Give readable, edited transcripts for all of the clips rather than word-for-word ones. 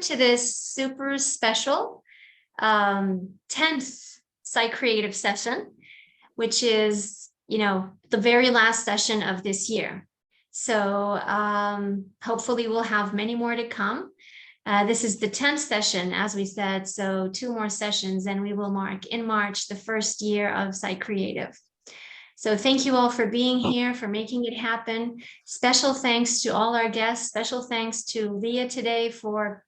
to this super special 10th Psychreative session, which is, the very last session of this year. So hopefully we'll have many more to come. This is the 10th session, as we said, so 2 more sessions, and we will mark in March the first year of Psychreative. So thank you all for being here, for making it happen. Special thanks to all our guests. Special thanks to Leah today for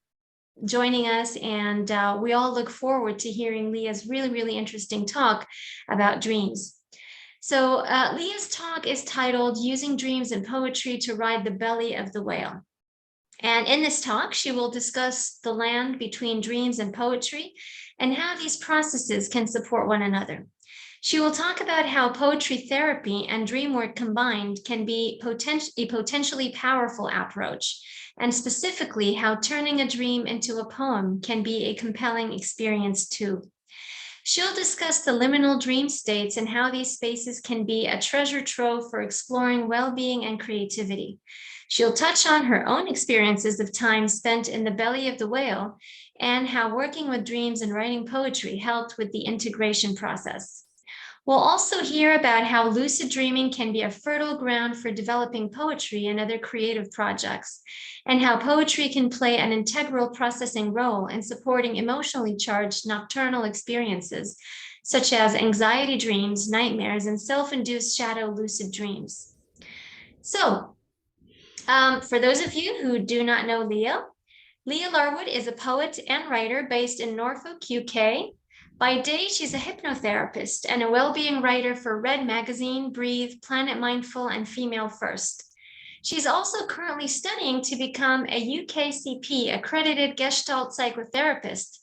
joining us. And we all look forward to hearing Leah's really, really interesting talk about dreams. So Leah's talk is titled Using Dreams and Poetry to Ride the Belly of the Whale. And in this talk, she will discuss the land between dreams and poetry and how these processes can support one another. She will talk about how poetry therapy and dream work combined can be a potentially powerful approach, and specifically how turning a dream into a poem can be a compelling experience too. She'll discuss the liminal dream states and how these spaces can be a treasure trove for exploring well-being and creativity. She'll touch on her own experiences of time spent in the belly of the whale and how working with dreams and writing poetry helped with the integration process. We'll also hear about how lucid dreaming can be a fertile ground for developing poetry and other creative projects, and how poetry can play an integral processing role in supporting emotionally charged nocturnal experiences, such as anxiety dreams, nightmares, and self-induced shadow lucid dreams. So, for those of you who do not know Leah Larwood is a poet and writer based in Norfolk, UK. By day, she's a hypnotherapist and a well-being writer for Red Magazine, Breathe, Planet Mindful, and Female First. She's also currently studying to become a UKCP accredited Gestalt psychotherapist,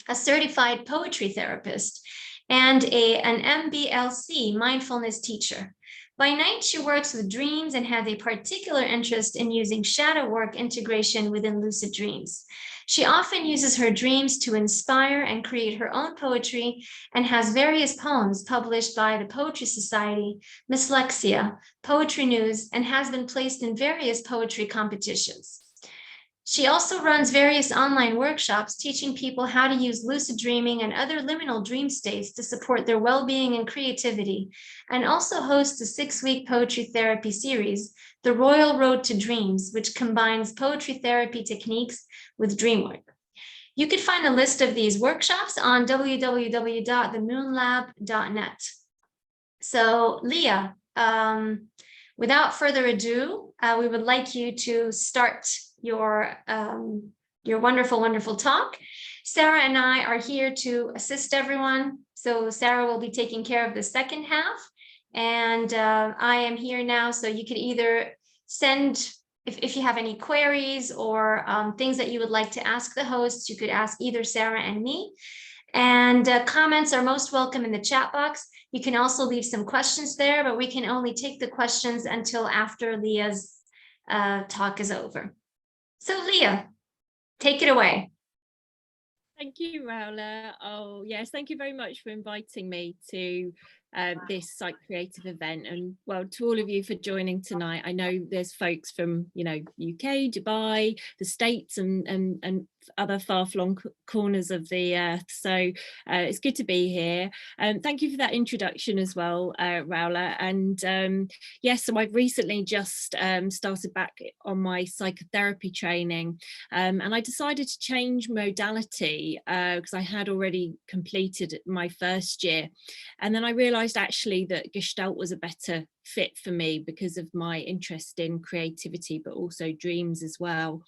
a certified poetry therapist, and an MBLC mindfulness teacher. By night, she works with dreams and has a particular interest in using shadow work integration within lucid dreams. She often uses her dreams to inspire and create her own poetry and has various poems published by the Poetry Society, Dyslexia, Poetry News, and has been placed in various poetry competitions. She also runs various online workshops teaching people how to use lucid dreaming and other liminal dream states to support their well-being and creativity, and also hosts a 6-week poetry therapy series, The Royal Road to Dreams, which combines poetry therapy techniques with dream work. You can find a list of these workshops on www.themoonlab.net. So Leah, without further ado, we would like you to start your wonderful, wonderful talk. Sarah and I are here to assist everyone. So Sarah will be taking care of the second half. And I am here now, so you could either send, if you have any queries or things that you would like to ask the hosts, you could ask either Sarah and me. And comments are most welcome in the chat box. You can also leave some questions there, but we can only take the questions until after Leah's talk is over. So Leah, take it away. Thank you, Raula. Oh, yes, thank you very much for inviting me to this Psychreative event, and well, to all of you for joining tonight. I know there's folks from UK, Dubai, the States, and other far-flung corners of the earth, so it's good to be here. Thank you for that introduction as well, Raula. And yes, so I've recently just started back on my psychotherapy training, and I decided to change modality because I had already completed my first year, and then I realized actually that Gestalt was a better fit for me because of my interest in creativity, but also dreams as well.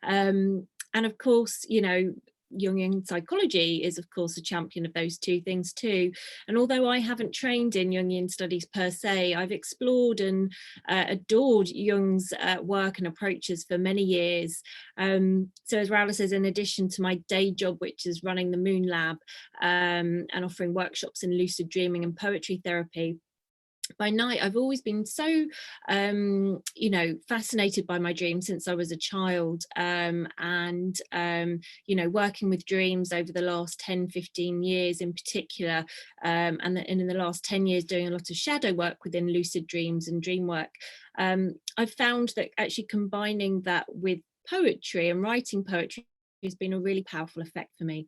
And of course, Jungian psychology is of course a champion of those two things too. And although I haven't trained in Jungian studies per se, I've explored and adored Jung's work and approaches for many years. So as Raula says, in addition to my day job, which is running the Moon Lab and offering workshops in lucid dreaming and poetry therapy, by night I've always been so fascinated by my dreams since I was a child, and working with dreams over the last 10-15 years in particular, and in the last 10 years doing a lot of shadow work within lucid dreams and dream work. I've found that actually combining that with poetry and writing poetry has been a really powerful effect for me,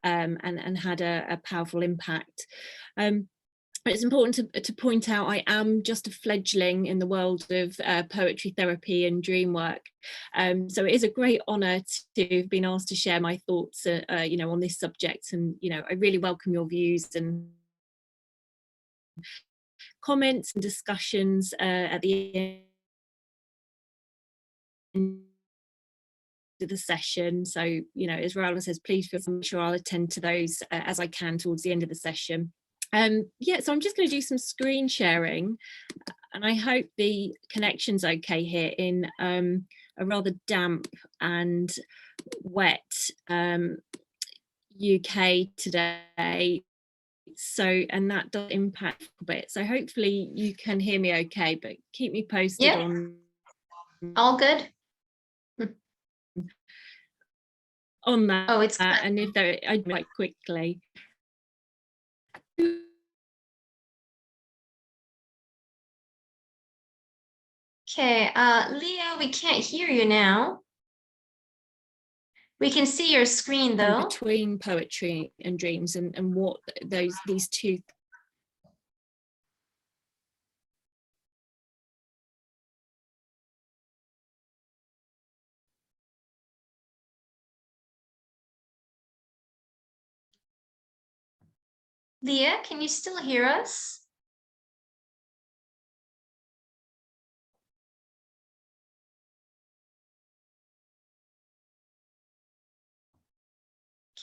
and had a powerful impact. It's important to point out I am just a fledgling in the world of poetry therapy and dream work. So it is a great honour to have been asked to share my thoughts, on this subject. And, I really welcome your views and comments and discussions at the end of the session. So, as Raoula says, please feel free. I'm sure I'll attend to those as I can towards the end of the session. So I'm just going to do some screen sharing, and I hope the connection's okay here in a rather damp and wet UK today. So, and that does impact a bit. So hopefully you can hear me okay, but keep me posted on. All good. On that. Oh, it's good. And if there, I'd quite quickly. Okay, Leah, we can't hear you now. We can see your screen though. Between poetry and dreams, and what these two. Leah, can you still hear us?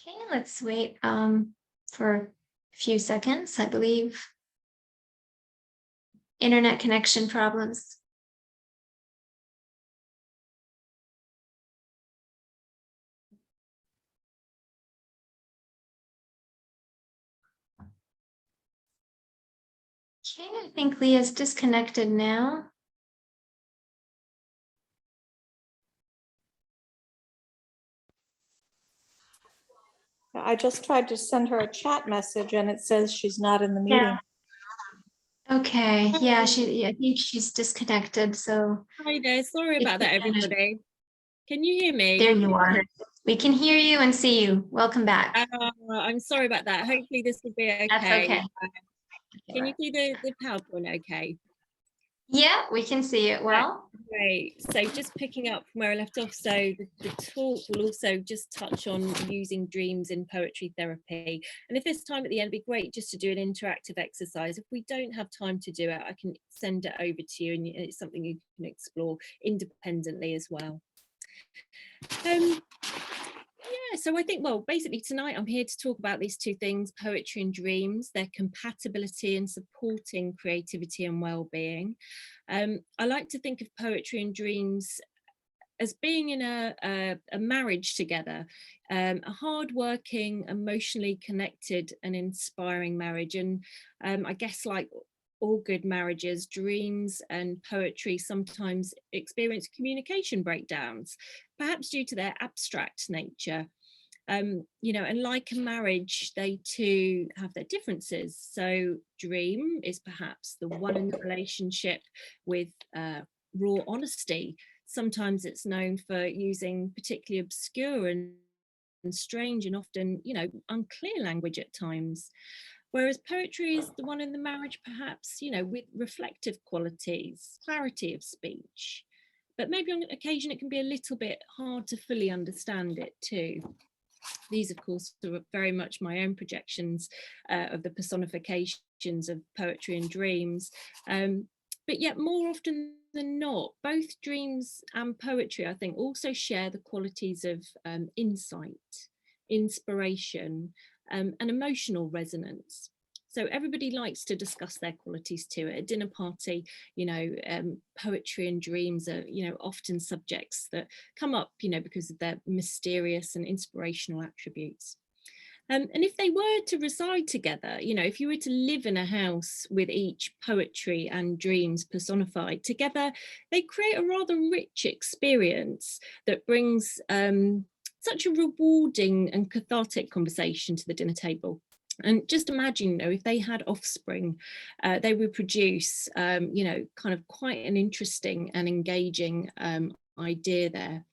Okay, let's wait for a few seconds, I believe. Internet connection problems. Okay, I think Leah's disconnected now. I just tried to send her a chat message and it says she's not in the meeting. Yeah. Okay, yeah, I think she's disconnected, so. Hi there, sorry about that, everybody. Can you hear me? There you are. We can hear you and see you. Welcome back. I'm sorry about that. Hopefully this will be okay. That's okay. Can you see the PowerPoint okay? Yeah, we can see it well. Great. So just picking up from where I left off, so the talk will also just touch on using dreams in poetry therapy. And if there's time at the end, it'd be great just to do an interactive exercise. If we don't have time to do it, I can send it over to you, and it's something you can explore independently as well. Yeah, so I think, well, basically tonight I'm here to talk about these two things, poetry and dreams, their compatibility in supporting creativity and well-being. I like to think of poetry and dreams as being in a marriage together, a hardworking, emotionally connected and inspiring marriage. And I guess like all good marriages, dreams and poetry sometimes experience communication breakdowns, perhaps due to their abstract nature. And like a marriage, they too have their differences. So dream is perhaps the one in the relationship with raw honesty. Sometimes it's known for using particularly obscure and strange and often, unclear language at times. Whereas poetry is the one in the marriage, perhaps, with reflective qualities, clarity of speech. But maybe on occasion it can be a little bit hard to fully understand it too. These, of course, are very much my own projections of the personifications of poetry and dreams. But yet more often than not, both dreams and poetry, I think, also share the qualities of insight, inspiration, and emotional resonance. So everybody likes to discuss their qualities too. At a dinner party, poetry and dreams are, often subjects that come up, because of their mysterious and inspirational attributes. And if they were to reside together, if you were to live in a house with each poetry and dreams personified together, they create a rather rich experience that brings such a rewarding and cathartic conversation to the dinner table. And just imagine, if they had offspring, they would produce, kind of quite an interesting and engaging idea there.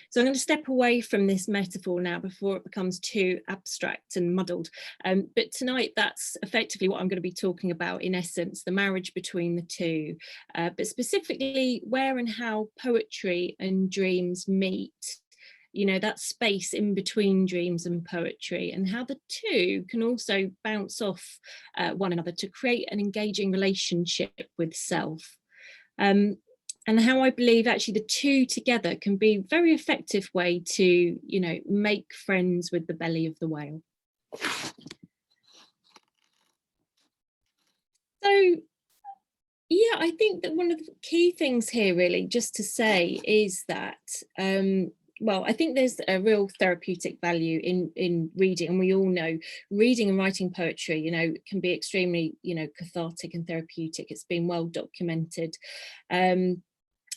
So I'm going to step away from this metaphor now before it becomes too abstract and muddled. But tonight, that's effectively what I'm going to be talking about, in essence, the marriage between the two, but specifically where and how poetry and dreams meet, you know, that space in between dreams and poetry, and how the two can also bounce off one another to create an engaging relationship with self. And how I believe actually the two together can be a very effective way to, you know, make friends with the belly of the whale. So, yeah, I think that one of the key things here really just to say is that, well, I think there's a real therapeutic value in reading, and we all know reading and writing poetry, you know, can be extremely, you know, cathartic and therapeutic. It's been well documented.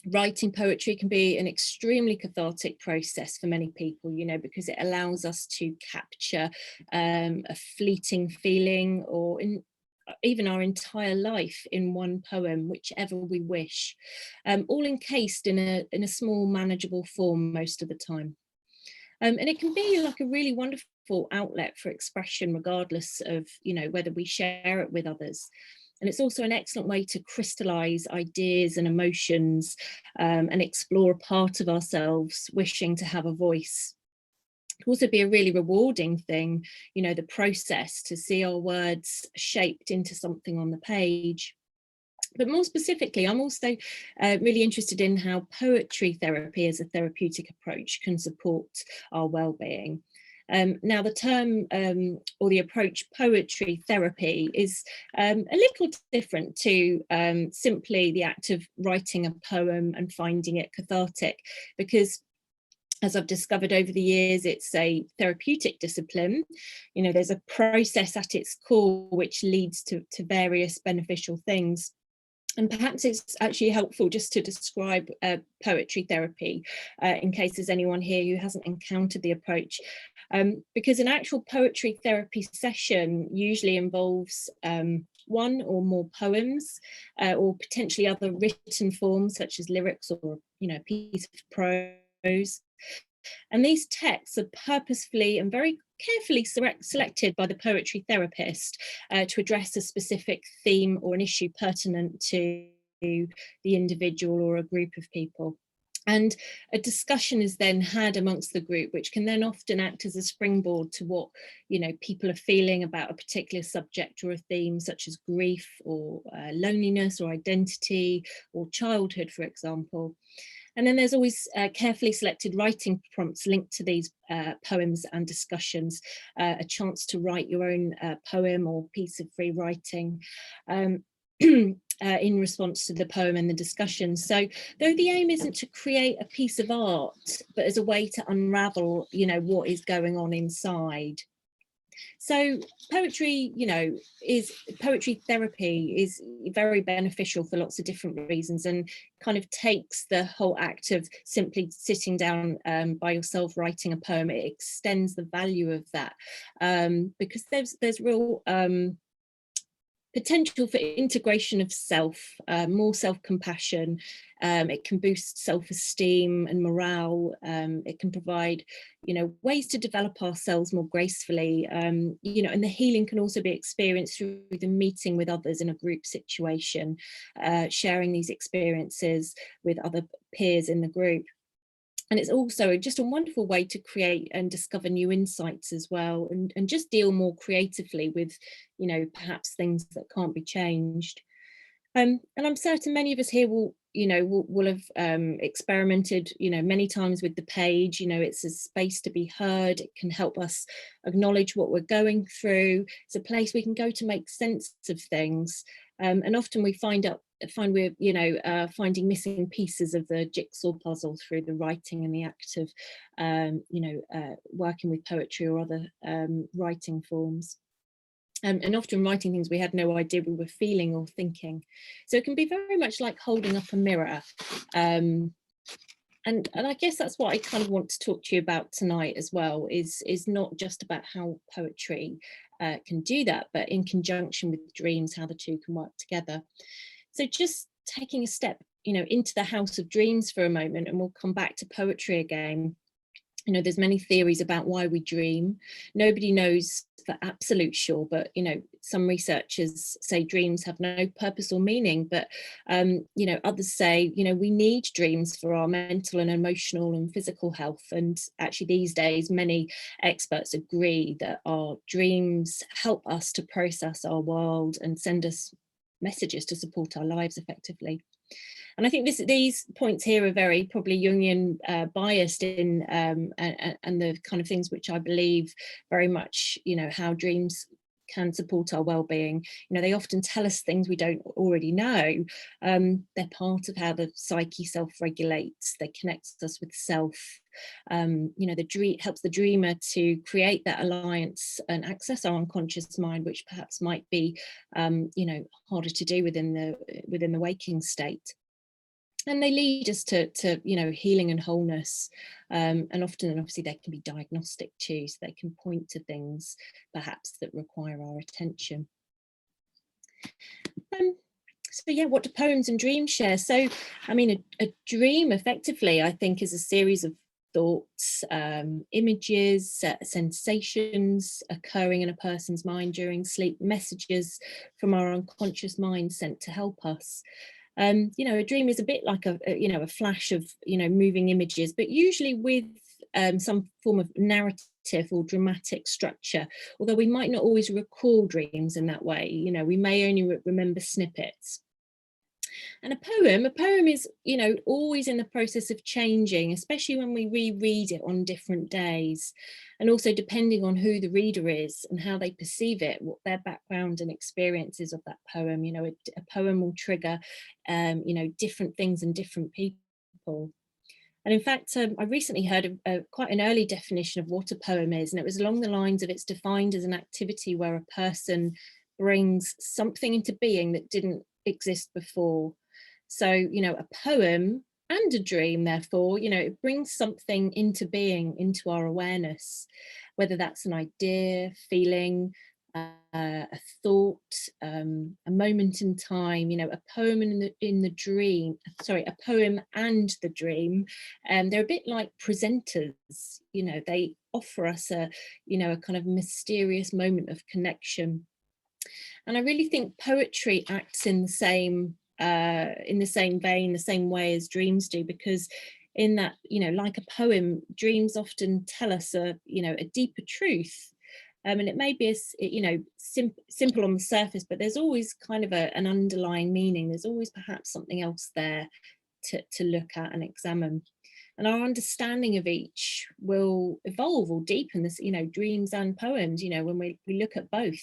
Writing poetry can be an extremely cathartic process for many people, you know, because it allows us to capture a fleeting feeling, or even our entire life in one poem, whichever we wish, all encased in a small manageable form most of the time. And it can be like a really wonderful outlet for expression, regardless of, you know, whether we share it with others. And it's also an excellent way to crystallize ideas and emotions, and explore a part of ourselves wishing to have a voice. It can also be a really rewarding thing, you know, the process to see our words shaped into something on the page. But more specifically, I'm also really interested in how poetry therapy as a therapeutic approach can support our well-being. Now, the term or the approach poetry therapy is a little different to simply the act of writing a poem and finding it cathartic, because as I've discovered over the years, it's a therapeutic discipline. You know, there's a process at its core which leads to various beneficial things. And perhaps it's actually helpful just to describe poetry therapy in case there's anyone here who hasn't encountered the approach, because an actual poetry therapy session usually involves one or more poems, or potentially other written forms such as lyrics or, you know, a piece of prose. And these texts are purposefully and very carefully selected by the poetry therapist to address a specific theme or an issue pertinent to the individual or a group of people. And a discussion is then had amongst the group, which can then often act as a springboard to what, you know, people are feeling about a particular subject or a theme, such as grief or loneliness or identity or childhood, for example. And then there's always carefully selected writing prompts linked to these poems and discussions, a chance to write your own poem or piece of free writing in response to the poem and the discussion. So though the aim isn't to create a piece of art, but as a way to unravel, you know, what is going on inside. So poetry, you know, poetry therapy is very beneficial for lots of different reasons, and kind of takes the whole act of simply sitting down by yourself writing a poem. It extends the value of that, because there's real potential for integration of self, more self-compassion. It can boost self-esteem and morale. It can provide, you know, ways to develop ourselves more gracefully, you know, and the healing can also be experienced through the meeting with others in a group situation, sharing these experiences with other peers in the group. And it's also just a wonderful way to create and discover new insights as well, and just deal more creatively with, you know, perhaps things that can't be changed. And I'm certain many of us here will, you know, will have experimented, you know, many times with the page. You know, it's a space to be heard. It can help us acknowledge what we're going through. It's a place we can go to make sense of things. And often we find we're, you know, finding missing pieces of the jigsaw puzzle through the writing and the act of, you know, working with poetry or other writing forms. And often writing things we had no idea we were feeling or thinking. So it can be very much like holding up a mirror. And I guess that's what I kind of want to talk to you about tonight as well, is not just about how poetry can do that, but in conjunction with dreams, how the two can work together. So just taking a step into the house of dreams for a moment, and we'll come back to poetry again. There's many theories about why we dream. Nobody knows for absolute sure, but some researchers say dreams have no purpose or meaning, but others say we need dreams for our mental and emotional and physical health. And actually these days many experts agree that our dreams help us to process our world and send us messages to support our lives effectively. And I think these points here are very probably Jungian biased in and the kind of things which I believe very much, how dreams can support our well-being. They often tell us things we don't already know. They're part of how the psyche self-regulates. They connect us with self. The dream helps the dreamer to create that alliance and access our unconscious mind, which perhaps might be, harder to do within the waking state. And they lead us to healing and wholeness, and often, and obviously, they can be diagnostic too, so they can point to things perhaps that require our attention. So yeah, what do poems and dreams share? So, I mean, a dream effectively, I think, is a series of thoughts, images, sensations occurring in a person's mind during sleep, messages from our unconscious mind sent to help us. A dream is a bit like a flash of moving images, but usually with some form of narrative or dramatic structure, although we might not always recall dreams in that way. We may only remember snippets. And a poem is always in the process of changing, especially when we reread it on different days, and also depending on who the reader is and how they perceive it, what their background and experiences of that poem. A poem will trigger different things in different people. And in fact, I recently heard quite an early definition of what a poem is, and it was along the lines of it's defined as an activity where a person brings something into being that didn't exist before. So, a poem and a dream, therefore, it brings something into being, into our awareness, whether that's an idea, feeling, a thought, a moment in time. A poem in the dream, sorry, a poem and the dream, they're a bit like presenters. They offer us a kind of mysterious moment of connection. And I really think poetry acts in the same vein, the same way as dreams do, because in that, like a poem, dreams often tell us a deeper truth. And it may be simple on the surface, but there's always kind of an underlying meaning. There's always perhaps something else there to look at and examine. And our understanding of each will evolve or deepen this, dreams and poems, when we look at both,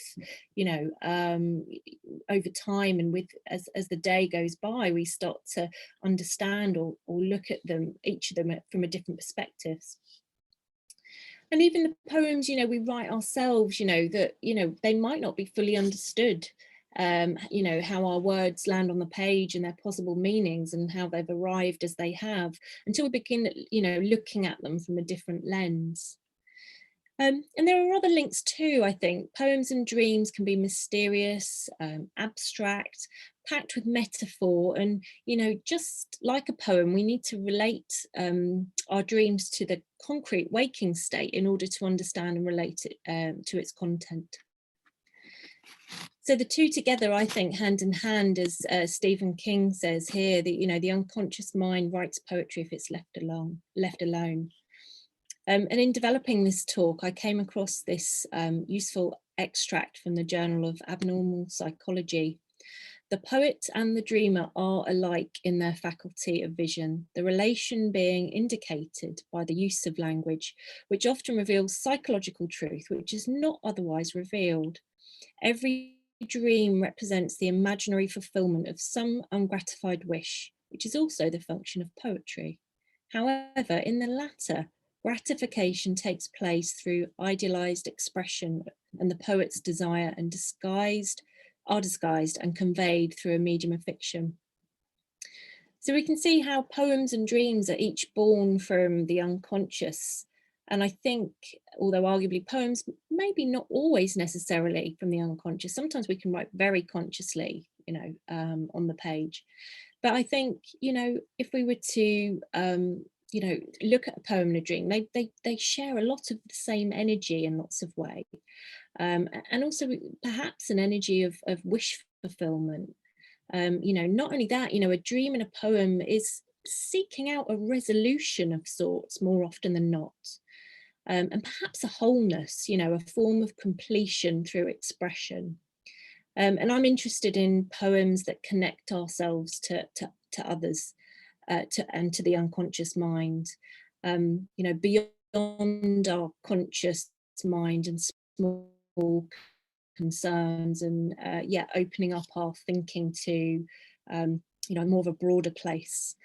over time, and as the day goes by, we start to understand or look at them, each of them from a different perspectives. And even the poems, we write ourselves, that, they might not be fully understood. How our words land on the page and their possible meanings and how they've arrived as they have, until we begin, looking at them from a different lens. And there are other links too, I think. Poems and dreams can be mysterious, abstract, packed with metaphor. And, just like a poem, we need to relate our dreams to the concrete waking state in order to understand and relate it to its content. So the two together, I think, hand in hand, as Stephen King says here, that the unconscious mind writes poetry if it's left alone. And in developing this talk, I came across this useful extract from the Journal of Abnormal Psychology. The poet and the dreamer are alike in their faculty of vision, the relation being indicated by the use of language, which often reveals psychological truth, which is not otherwise revealed. Every dream represents the imaginary fulfillment of some ungratified wish, which is also the function of poetry. However, in the latter, gratification takes place through idealized expression, and the poet's desire are disguised and conveyed through a medium of fiction. So we can see how poems and dreams are each born from the unconscious. And I think, although arguably poems maybe not always necessarily from the unconscious, sometimes we can write very consciously, on the page. But I think, you know, if we were to, you know, look at a poem and a dream, they share a lot of the same energy in lots of ways. And also perhaps an energy of wish fulfillment. You know, not only that, you know, a dream and a poem is seeking out a resolution of sorts more often than not. And perhaps a wholeness, you know, a form of completion through expression. And I'm interested in poems that connect ourselves to others, and to the unconscious mind, you know, beyond our conscious mind and small concerns, and yeah, opening up our thinking to, you know, more of a broader place.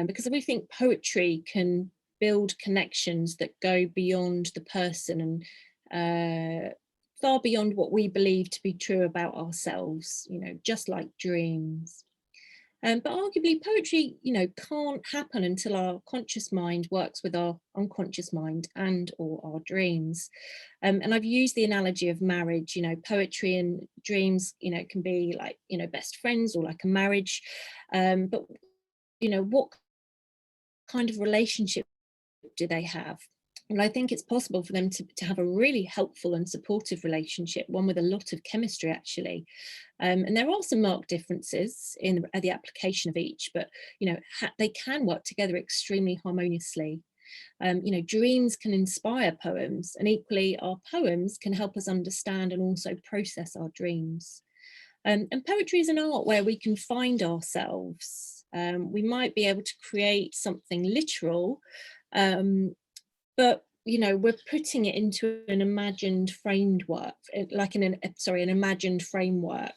Because we think poetry can build connections that go beyond the person and far beyond what we believe to be true about ourselves, you know, just like dreams. But arguably poetry, you know, can't happen until our conscious mind works with our unconscious mind and or our dreams. And I've used the analogy of marriage, you know, poetry and dreams, you know, can be like, you know, best friends or like a marriage. But, you know, what kind of relationship do they have? And I think it's possible for them to have a really helpful and supportive relationship, one with a lot of chemistry, actually. And there are some marked differences in the application of each, but, you know, they can work together extremely harmoniously. You know, dreams can inspire poems, and equally our poems can help us understand and also process our dreams. And poetry is an art where we can find ourselves. We might be able to create something literal, but, you know, we're putting it into an imagined framework, like an imagined framework.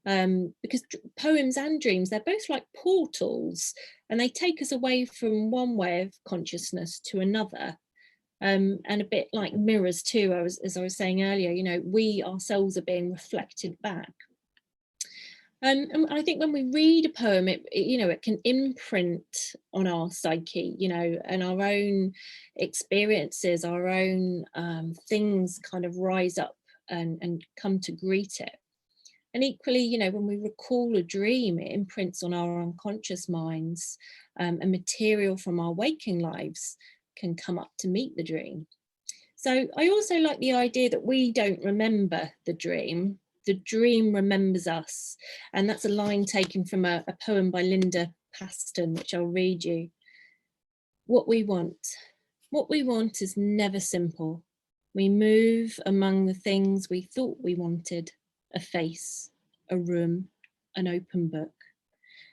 Because poems and dreams, they're both like portals, and they take us away from one way of consciousness to another. And a bit like mirrors too, as I was saying earlier, you know, we ourselves are being reflected back. And I think when we read a poem, you know, it can imprint on our psyche, you know, and our own experiences, our own things kind of rise up and come to greet it. And equally, you know, when we recall a dream, it imprints on our unconscious minds, and material from our waking lives can come up to meet the dream. So I also like the idea that we don't remember the dream remembers us. And that's a line taken from a poem by Linda Paston, which I'll read you. What we want is never simple. We move among the things we thought we wanted, a face, a room, an open book.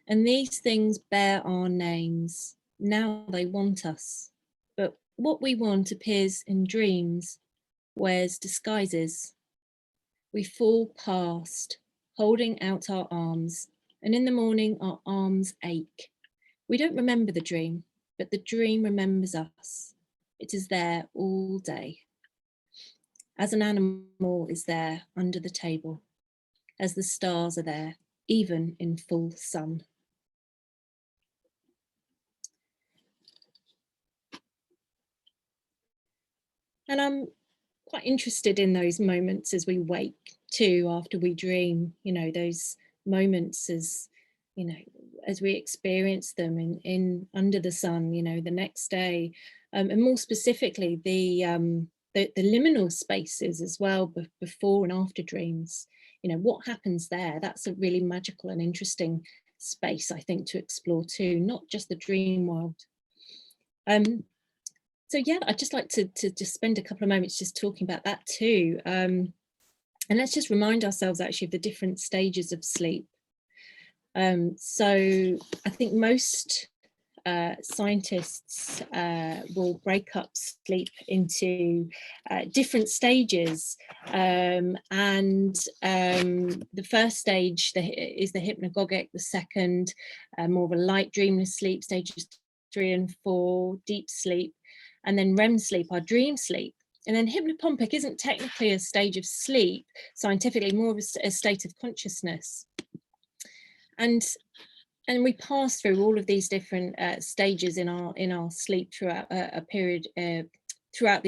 And these things bear our names. Now they want us. But what we want appears in dreams, wears disguises. We fall past, holding out our arms, and in the morning our arms ache. We don't remember the dream, but the dream remembers us. It is there all day. As an animal is there under the table, as the stars are there, even in full sun. And I'm quite interested in those moments as we wake too, after we dream, you know, those moments as, you know, as we experience them in under the sun, you know, the next day, and more specifically the liminal spaces as well, before and after dreams. You know, what happens there? That's a really magical and interesting space, I think, to explore too, not just the dream world. So yeah, I'd just like to just spend a couple of moments just talking about that too. And let's just remind ourselves actually of the different stages of sleep. So I think most scientists will break up sleep into different stages. And the first stage is the hypnagogic, the second, more of a light dreamless sleep, stages 3 and 4, deep sleep, and then REM sleep, our dream sleep. And then hypnopompic isn't technically a stage of sleep, scientifically, more of a state of consciousness. And we pass through all of these different stages in our sleep throughout a period, throughout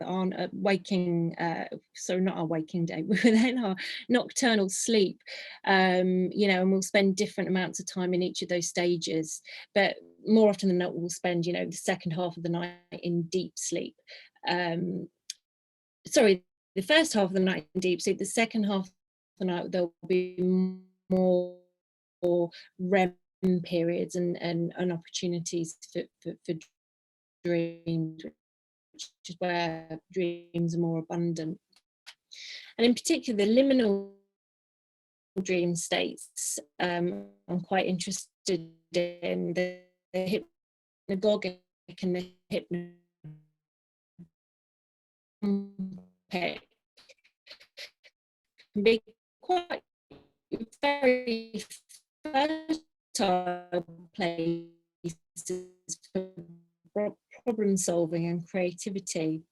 our waking, sorry, not our waking day, within our nocturnal sleep, you know, and we'll spend different amounts of time in each of those stages, but more often than not we'll spend, you know, the second half of the night in deep sleep. Sorry, the first half of the night in deep sleep, the second half of the night there'll be more REM periods and opportunities for dreams, which is where dreams are more abundant. And in particular, the liminal dream states, I'm quite interested in the hypnagogic and the hypnopompic. Can be quite very fertile places for problem solving and creativity.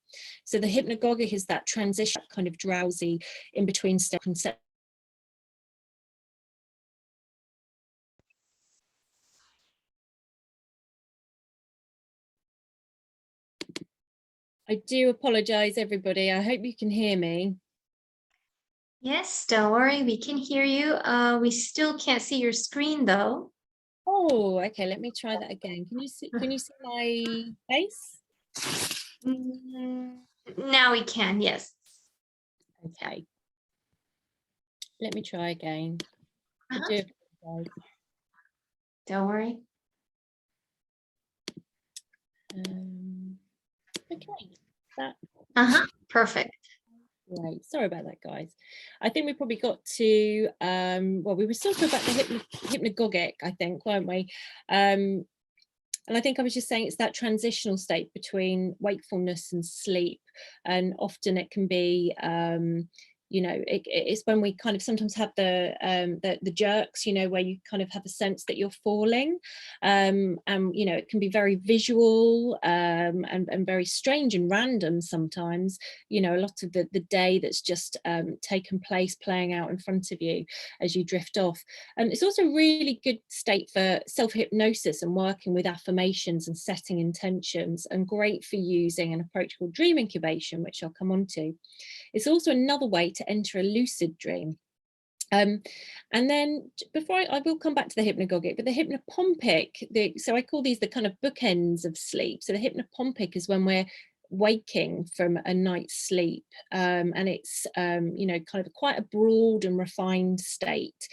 So the hypnagogic is that transition, kind of drowsy in between step concept. I do apologize, everybody. I hope you can hear me. Yes, don't worry, we can hear you. We still can't see your screen though. Oh, okay, let me try that again. Can you see my face? Now we can, yes. Okay. Let me try again. I Uh-huh. do apologize. Don't worry. Okay. That Perfect. Right, sorry about that, guys. I think we probably got to well, we were talking about the hypnagogic, I think, weren't we? And I think I was just saying it's that transitional state between wakefulness and sleep, and often it can be you know, it's when we kind of sometimes have the jerks, you know, where you kind of have a sense that you're falling, and you know, it can be very visual and very strange and random sometimes, you know, a lot of the day that's just taken place playing out in front of you as you drift off. And it's also a really good state for self-hypnosis and working with affirmations and setting intentions, and great for using an approach called dream incubation, which I'll come on to. It's also another way to enter a lucid dream. And then before I will come back to the hypnagogic, but the hypnopompic, so I call these the kind of bookends of sleep. So the hypnopompic is when we're waking from a night's sleep, and it's you know, kind of quite a broad and refined state.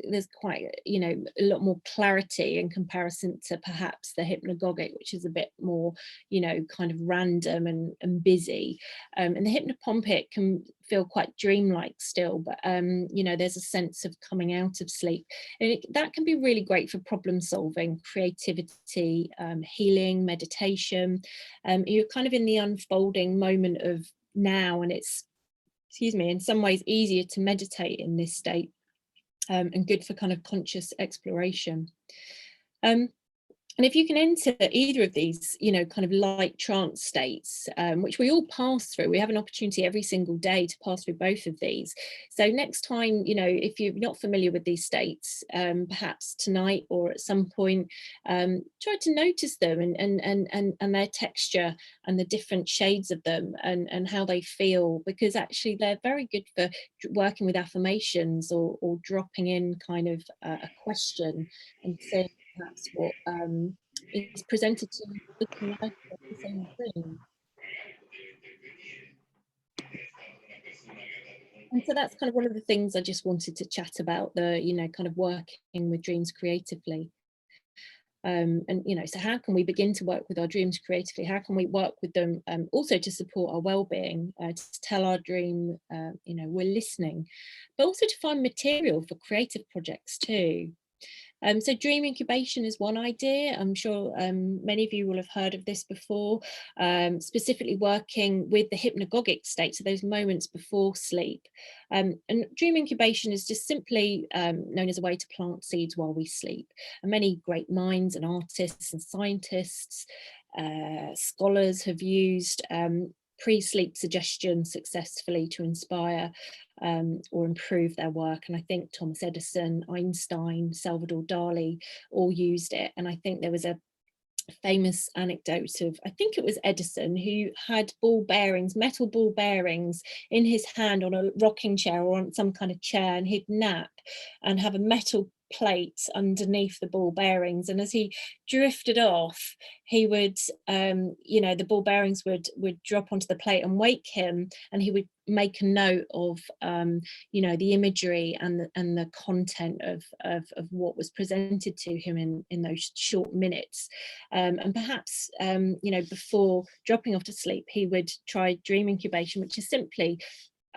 There's quite, you know, a lot more clarity in comparison to perhaps the hypnagogic, which is a bit more, you know, kind of random and busy. And the hypnopompic can feel quite dreamlike still, but you know, there's a sense of coming out of sleep, and that can be really great for problem solving, creativity, healing, meditation. You're kind of in the unfolding moment of now, and it's, excuse me, in some ways easier to meditate in this state, and good for kind of conscious exploration. And if you can enter either of these, you know, kind of light trance states, which we all pass through, we have an opportunity every single day to pass through both of these. So next time, you know, if you're not familiar with these states, perhaps tonight or at some point, try to notice them and their texture and the different shades of them and how they feel, because actually they're very good for working with affirmations or dropping in kind of a question and seeing perhaps what is presented to you in life the same dream. And so that's kind of one of the things I just wanted to chat about, the, you know, kind of working with dreams creatively. And you know, so how can we begin to work with our dreams creatively? How can we work with them also to support our well-being, to tell our dream, you know, we're listening, but also to find material for creative projects too. So dream incubation is one idea. I'm sure many of you will have heard of this before, specifically working with the hypnagogic state, so those moments before sleep. And dream incubation is just simply known as a way to plant seeds while we sleep. And many great minds and artists and scientists, scholars have used pre-sleep suggestion successfully to inspire or improve their work. And I think Thomas Edison, Einstein, Salvador Dali all used it. And I think there was a famous anecdote of, I think it was Edison, who had ball bearings, metal ball bearings in his hand on a rocking chair or on some kind of chair, and he'd nap and have a metal plate underneath the ball bearings, and as he drifted off, he would the ball bearings would drop onto the plate and wake him, and he would make a note of the imagery and the content of what was presented to him in those short minutes, and perhaps before dropping off to sleep, he would try dream incubation, which is simply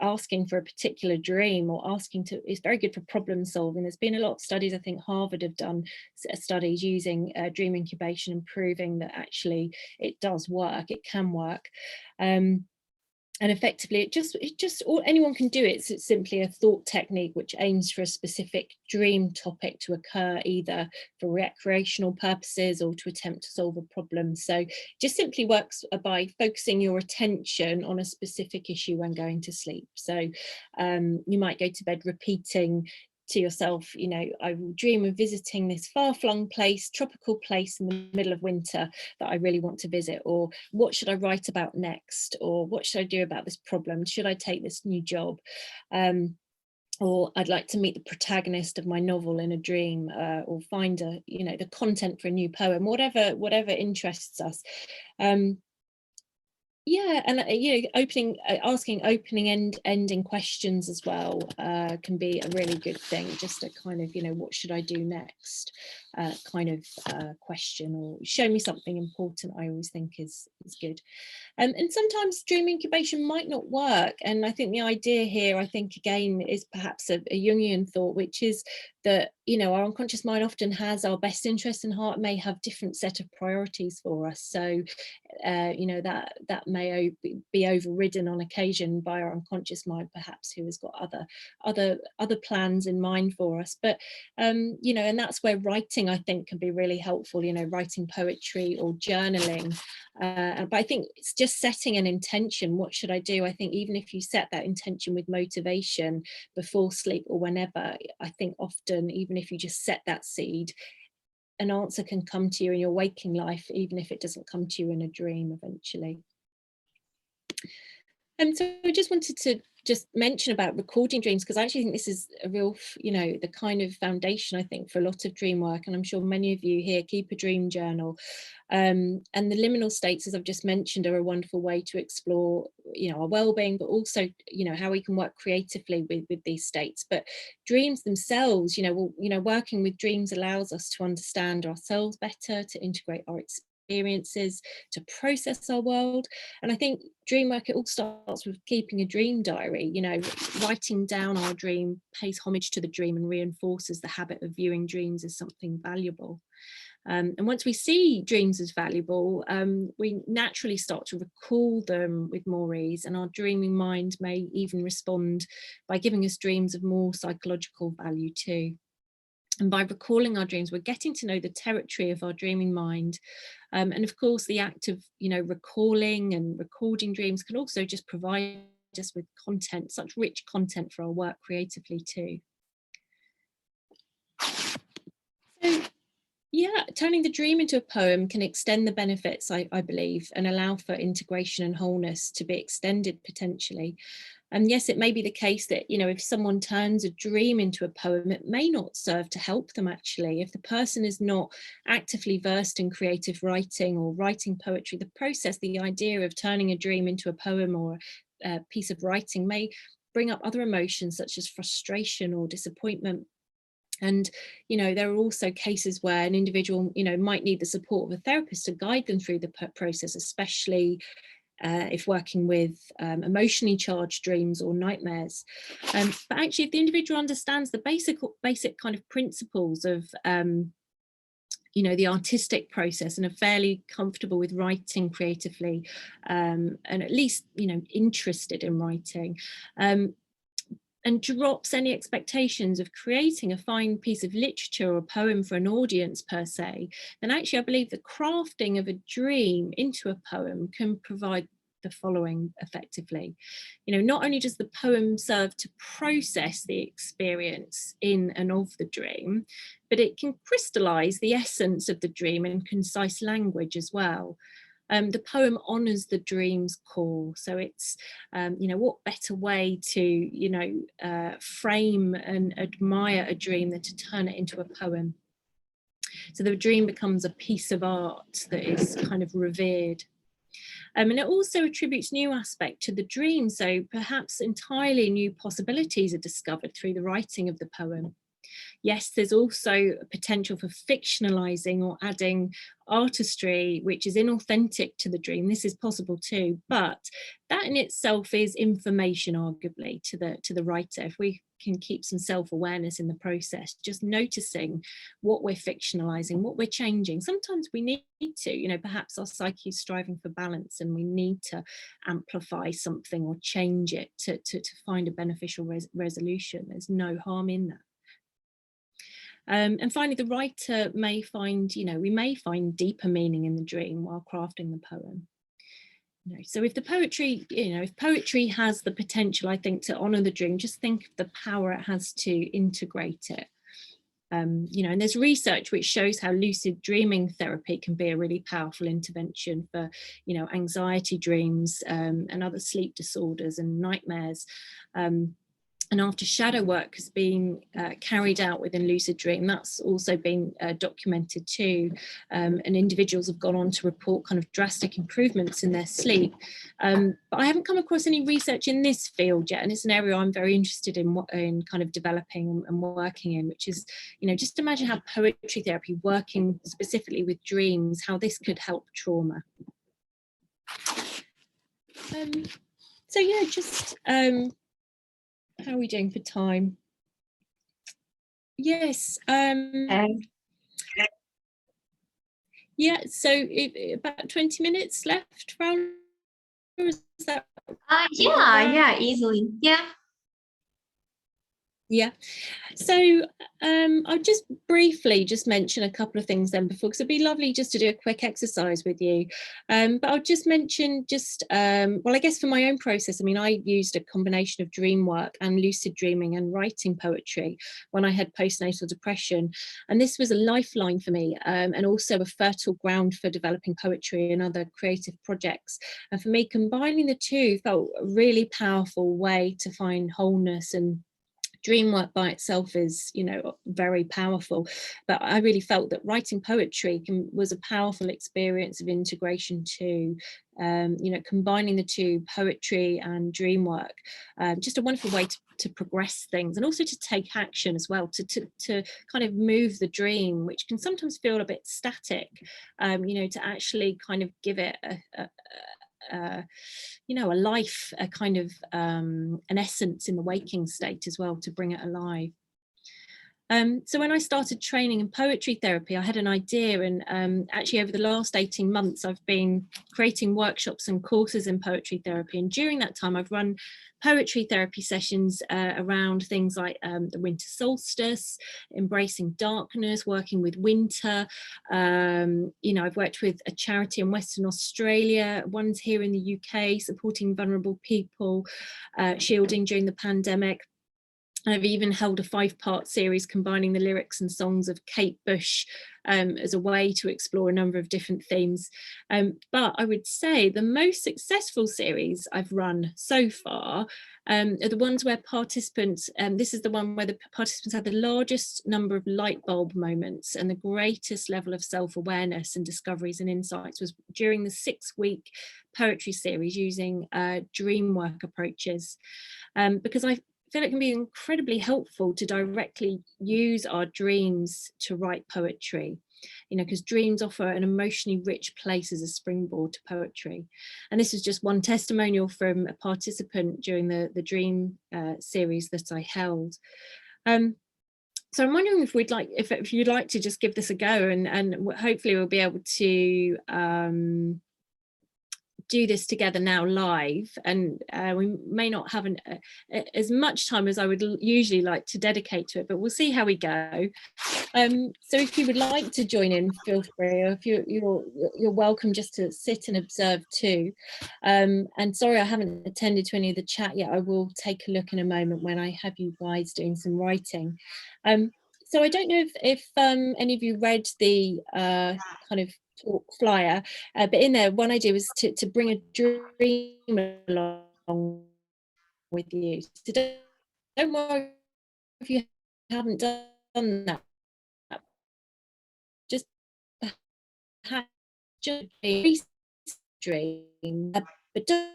asking for a particular dream, or it's very good for problem solving. There's been a lot of studies, I think Harvard have done studies using dream incubation and proving that actually it does work, it can work. And effectively, anyone can do it. So it's simply a thought technique which aims for a specific dream topic to occur, either for recreational purposes or to attempt to solve a problem. So just simply works by focusing your attention on a specific issue when going to sleep. So you might go to bed repeating to yourself, I will dream of visiting this far-flung place, tropical place in the middle of winter that I really want to visit, or what should I write about next, or what should I do about this problem, should I take this new job, or I'd like to meet the protagonist of my novel in a dream, or find the content for a new poem, whatever interests us. Yeah, and asking opening ending questions as well can be a really good thing. Just a kind of what should I do next kind of question, or show me something important, I always think is good. And sometimes dream incubation might not work, and I think the idea here, I think again, is perhaps a Jungian thought, which is that our unconscious mind often has our best interest in heart, may have different set of priorities for us. So that may be overridden on occasion by our unconscious mind, perhaps, who has got other plans in mind for us. But and that's where writing, I think, can be really helpful, writing poetry or journaling. But I think it's just setting an intention. What should I do? I think even if you set that intention with motivation before sleep or whenever, I think often, even if you just set that seed, an answer can come to you in your waking life, even if it doesn't come to you in a dream eventually. And so I just wanted to mention about recording dreams, because I actually think this is a real, the kind of foundation, I think, for a lot of dream work. And I'm sure many of you here keep a dream journal. And the liminal states, as I've just mentioned, are a wonderful way to explore, our well-being, but also, how we can work creatively with these states. But dreams themselves, working with dreams allows us to understand ourselves better, to integrate our experiences, to process our world. And I think dream work, it all starts with keeping a dream diary. Writing down our dream pays homage to the dream and reinforces the habit of viewing dreams as something valuable. And once we see dreams as valuable, we naturally start to recall them with more ease, and our dreaming mind may even respond by giving us dreams of more psychological value too. And by recalling our dreams, we're getting to know the territory of our dreaming mind. And of course, the act of, recalling and recording dreams can also just provide us with content, such rich content for our work creatively too. So, yeah, turning the dream into a poem can extend the benefits, I believe, and allow for integration and wholeness to be extended potentially. And yes, it may be the case that, if someone turns a dream into a poem, it may not serve to help them actually. If the person is not actively versed in creative writing or writing poetry, the process, the idea of turning a dream into a poem or a piece of writing may bring up other emotions such as frustration or disappointment. And, there are also cases where an individual, might need the support of a therapist to guide them through the process, especially if working with emotionally charged dreams or nightmares. But actually, if the individual understands the basic kind of principles of the artistic process and are fairly comfortable with writing creatively, and at least interested in writing, and drops any expectations of creating a fine piece of literature or a poem for an audience per se, then actually I believe the crafting of a dream into a poem can provide the following effectively. Not only does the poem serve to process the experience in and of the dream, but it can crystallize the essence of the dream in concise language as well. The poem honors the dream's core. So it's, what better way to, frame and admire a dream than to turn it into a poem. So the dream becomes a piece of art that is kind of revered. And it also attributes new aspect to the dream. So perhaps entirely new possibilities are discovered through the writing of the poem. Yes, there's also a potential for fictionalizing or adding artistry, which is inauthentic to the dream. This is possible too, but that in itself is information, arguably, to the writer. If we can keep some self-awareness in the process, just noticing what we're fictionalizing, what we're changing. Sometimes we need to, perhaps our psyche is striving for balance and we need to amplify something or change it to find a beneficial resolution. There's no harm in that. And finally, the writer may find, we may find deeper meaning in the dream while crafting the poem. So if the poetry, if poetry has the potential, I think, to honor the dream, just think of the power it has to integrate it. And there's research which shows how lucid dreaming therapy can be a really powerful intervention for, anxiety dreams and other sleep disorders and nightmares. And after shadow work has been carried out within lucid dream, that's also been documented too. And individuals have gone on to report kind of drastic improvements in their sleep. But I haven't come across any research in this field yet. And it's an area I'm very interested in kind of developing and working in, which is, just imagine how poetry therapy working specifically with dreams, how this could help trauma. So yeah, just... how are we doing for time? Yes. Yeah, so about 20 minutes left, Raoul? Is that yeah, easily. Yeah. So I'll just briefly mention a couple of things then before, because it'd be lovely just to do a quick exercise with you. But I'll just mention well, I guess for my own process, I used a combination of dream work and lucid dreaming and writing poetry when I had postnatal depression. And this was a lifeline for me, and also a fertile ground for developing poetry and other creative projects. And for me, combining the two felt a really powerful way to find wholeness. And dream work by itself is, very powerful, but I really felt that writing poetry was a powerful experience of integration too. Combining the two, poetry and dream work, just a wonderful way to progress things, and also to take action as well, to kind of move the dream, which can sometimes feel a bit static, to actually kind of give it a life, a kind of an essence in the waking state as well, to bring it alive. So when I started training in poetry therapy, I had an idea, and actually over the last 18 months, I've been creating workshops and courses in poetry therapy. And during that time, I've run poetry therapy sessions around things like the winter solstice, embracing darkness, working with winter. I've worked with a charity in Western Australia, one's here in the UK, supporting vulnerable people, shielding during the pandemic. I've even held a 5-part series combining the lyrics and songs of Kate Bush as a way to explore a number of different themes. But I would say the most successful series I've run so far are the ones where participants, this is the one where the participants had the largest number of light bulb moments and the greatest level of self-awareness and discoveries and insights, was during the 6-week poetry series using dream work approaches. Because I feel it can be incredibly helpful to directly use our dreams to write poetry, because dreams offer an emotionally rich place as a springboard to poetry. And this is just one testimonial from a participant during the dream series that I held. So I'm wondering if if you'd like to just give this a go, and hopefully we'll be able to do this together now live, and we may not have as much time as I would usually like to dedicate to it, but we'll see how we go. So if you would like to join in, feel free, or if you're welcome just to sit and observe too. And sorry I haven't attended to any of the chat yet. I will take a look in a moment when I have you guys doing some writing. So I don't know if any of you read the kind of talk flyer, but in there one idea was to bring a dream along with you. So don't worry if you haven't done that. Just have just a dream, but don't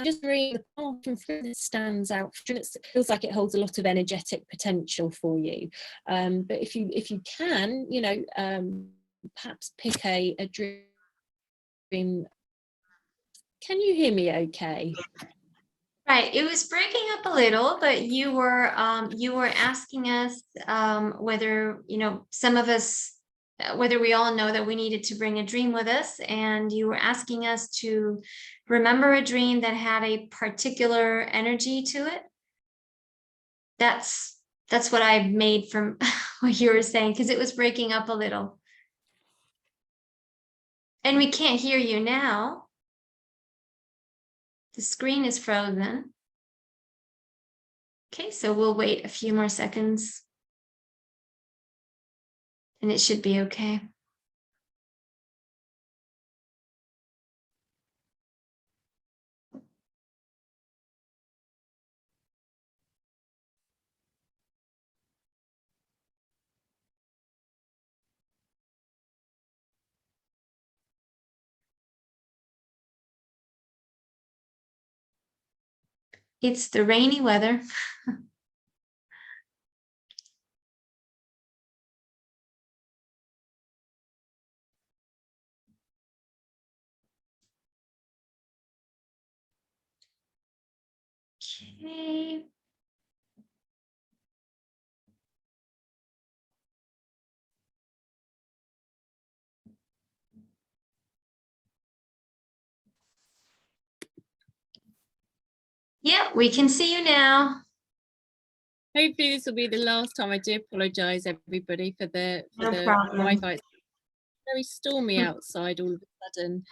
just dream the path and through that stands out. It feels like it holds a lot of energetic potential for you. But if you can, you know, perhaps pick a dream. Can you hear me okay? Right, it was breaking up a little, but you were asking us whether, you know, some of us, whether we all know that we needed to bring a dream with us, and you were asking us to remember a dream that had a particular energy to it. That's what I made from what you were saying, because it was breaking up a little. And we can't hear you now. The screen is frozen. Okay, so we'll wait a few more seconds and it should be okay. It's the rainy weather. Okay. Yeah, we can see you now. Hopefully this will be the last time. I do apologise everybody for the problem. Wi-Fi. It's very stormy outside all of a sudden.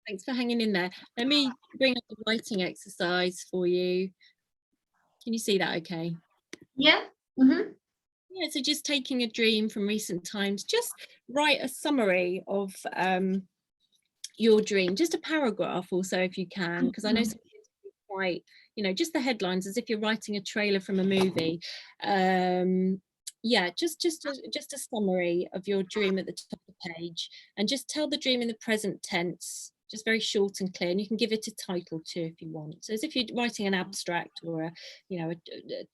Thanks for hanging in there. Let me bring up the writing exercise for you. Can you see that okay? Yeah. Yeah, so just taking a dream from recent times, just write a summary of your dream, just a paragraph or so if you can, because I know some kids are quite, you know, just the headlines as if you're writing a trailer from a movie. Yeah, just a summary of your dream at the top of the page, and just tell the dream in the present tense, just very short and clear, and you can give it a title too if you want. So as if you're writing an abstract or a, you know,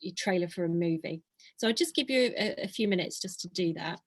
a trailer for a movie. So I'll just give you a few minutes just to do that.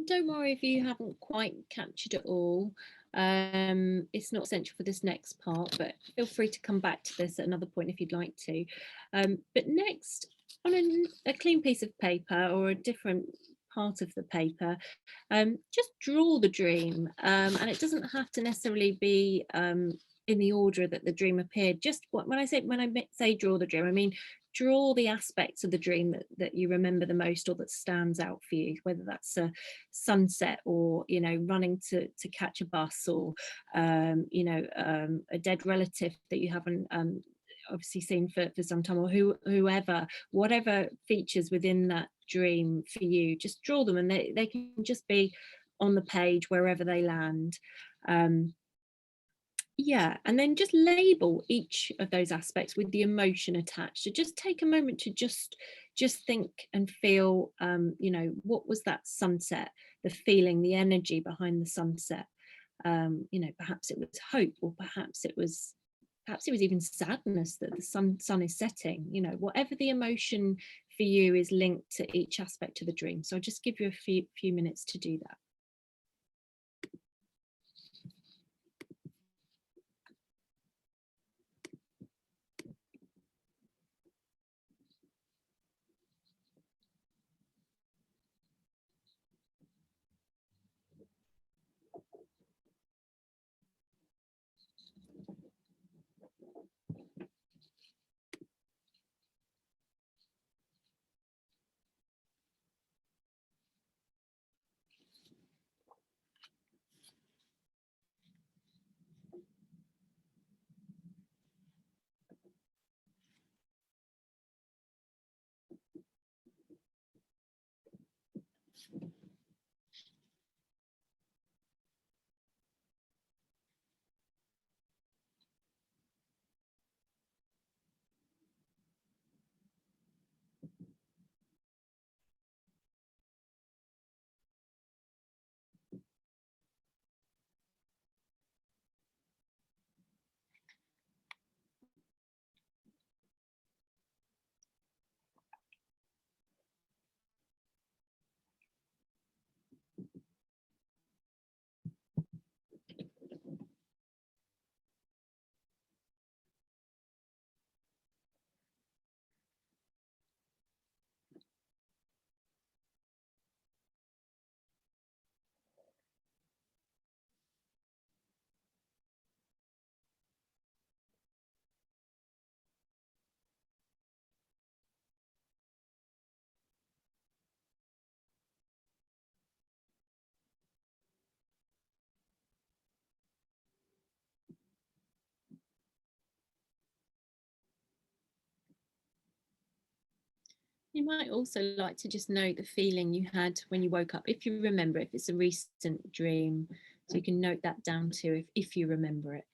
Don't worry if you haven't quite captured it all. It's not essential for this next part, but feel free to come back to this at another point if you'd like to. But next, on a clean piece of paper or a different part of the paper, just draw the dream, and it doesn't have to necessarily be in the order that the dream appeared. Just when I say draw the dream, I mean draw the aspects of the dream that you remember the most or that stands out for you, whether that's a sunset or, you know, running to catch a bus, or you know, a dead relative that you haven't obviously seen for some time, or whoever, whatever features within that dream for you, just draw them, and they can just be on the page wherever they land. Yeah, and then just label each of those aspects with the emotion attached. So just take a moment to just think and feel, you know, what was that sunset, the feeling, the energy behind the sunset. You know, perhaps it was hope, or perhaps it was even sadness that the sun is setting. You know, whatever the emotion for you is linked to each aspect of the dream. So I'll just give you a few minutes to do that. You might also like to just note the feeling you had when you woke up, if you remember, if it's a recent dream, so you can note that down too, if you remember it.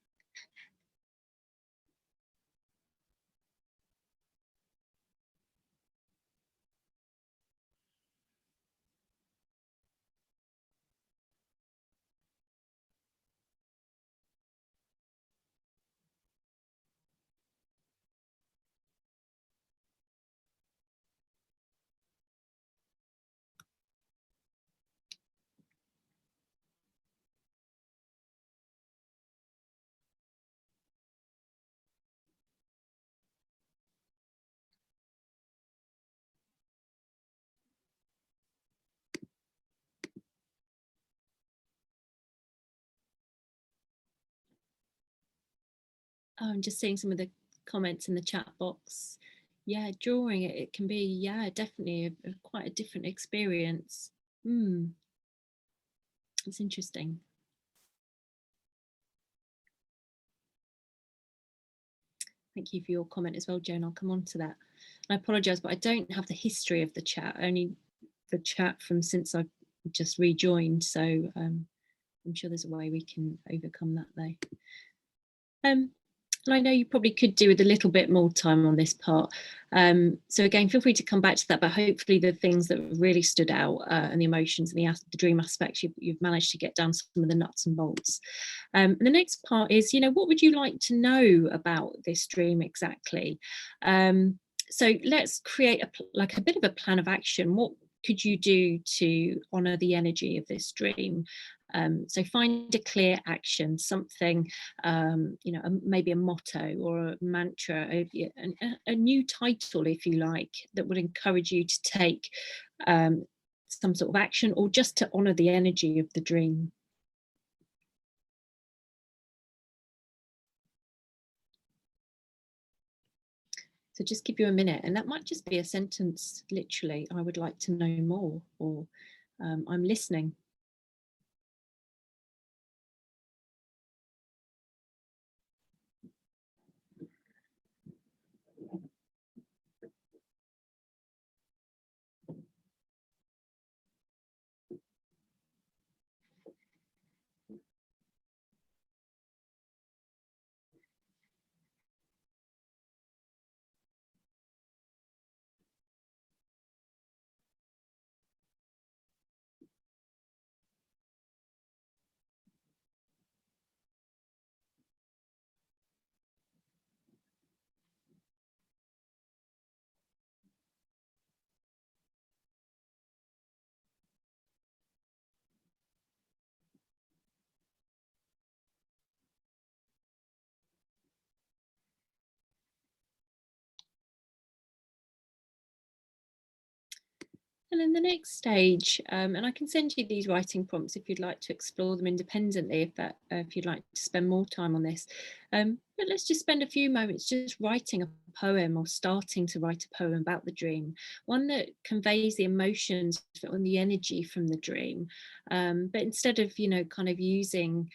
Oh, I'm just seeing some of the comments in the chat box. Yeah, drawing it can be, yeah, definitely quite a different experience. It's interesting. Thank you for your comment as well, Joan. I'll come on to that. I apologise, but I don't have the history of the chat, only the chat from since I've just rejoined. So I'm sure there's a way we can overcome that though. And I know you probably could do with a little bit more time on this part. So again, feel free to come back to that, but hopefully the things that really stood out and the emotions and the dream aspects, you've managed to get down some of the nuts and bolts. And the next part is, you know, what would you like to know about this dream exactly? So let's create a bit of a plan of action. could you do to honor the energy of this dream? So find a clear action, something, maybe a motto or a mantra, a new title, if you like, that would encourage you to take some sort of action, or just to honor the energy of the dream. So just give you a minute, and that might just be a sentence, literally, I would like to know more, or I'm listening. And then the next stage, and I can send you these writing prompts if you'd like to explore them independently, if you'd like to spend more time on this. But let's just spend a few moments just writing a poem, or starting to write a poem about the dream, one that conveys the emotions and the energy from the dream. But instead of, kind of using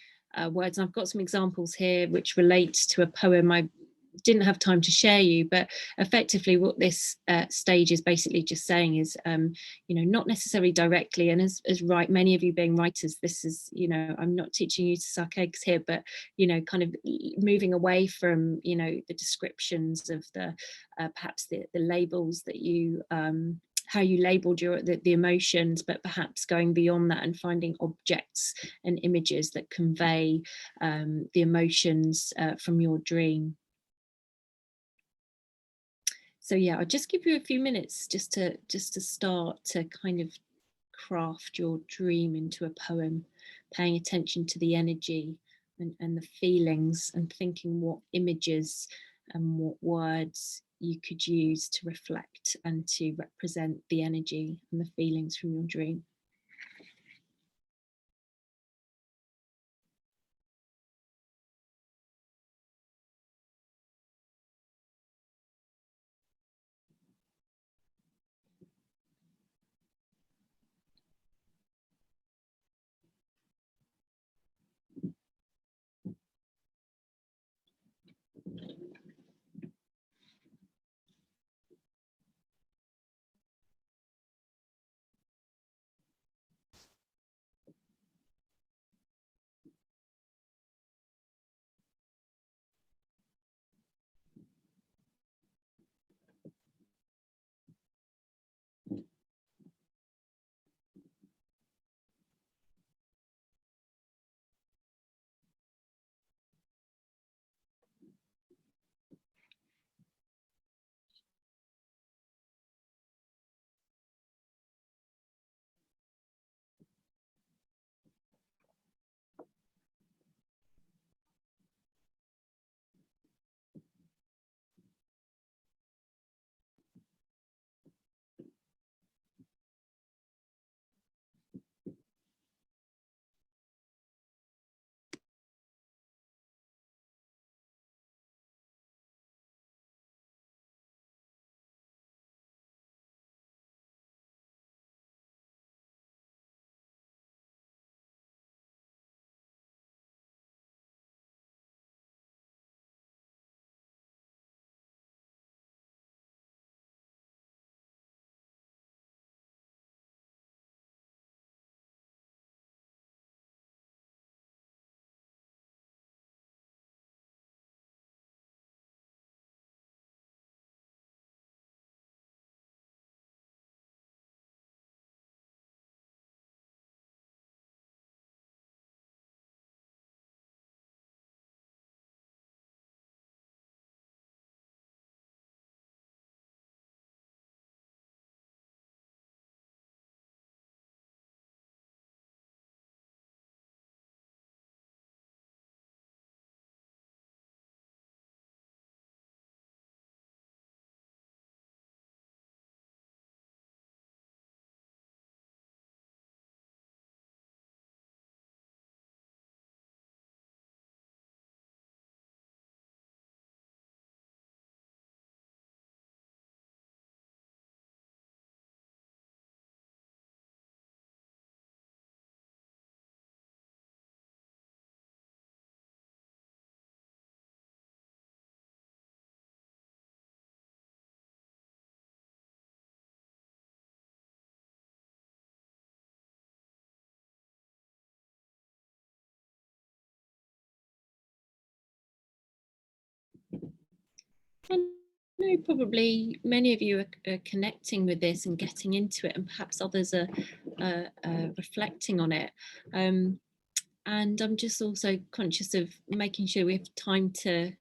words, and I've got some examples here which relate to a poem I didn't have time to share you, but effectively what this stage is basically just saying is, not necessarily directly, and as many of you being writers, this is, I'm not teaching you to suck eggs here, but, kind of moving away from, the descriptions of the perhaps the labels that you how you labeled the emotions, but perhaps going beyond that and finding objects and images that convey the emotions from your dream. So yeah, I'll just give you a few minutes just to start to kind of craft your dream into a poem, paying attention to the energy and the feelings, and thinking what images and what words you could use to reflect and to represent the energy and the feelings from your dream. I know probably many of you are connecting with this and getting into it, and perhaps others are reflecting on it. And I'm just also conscious of making sure we have time to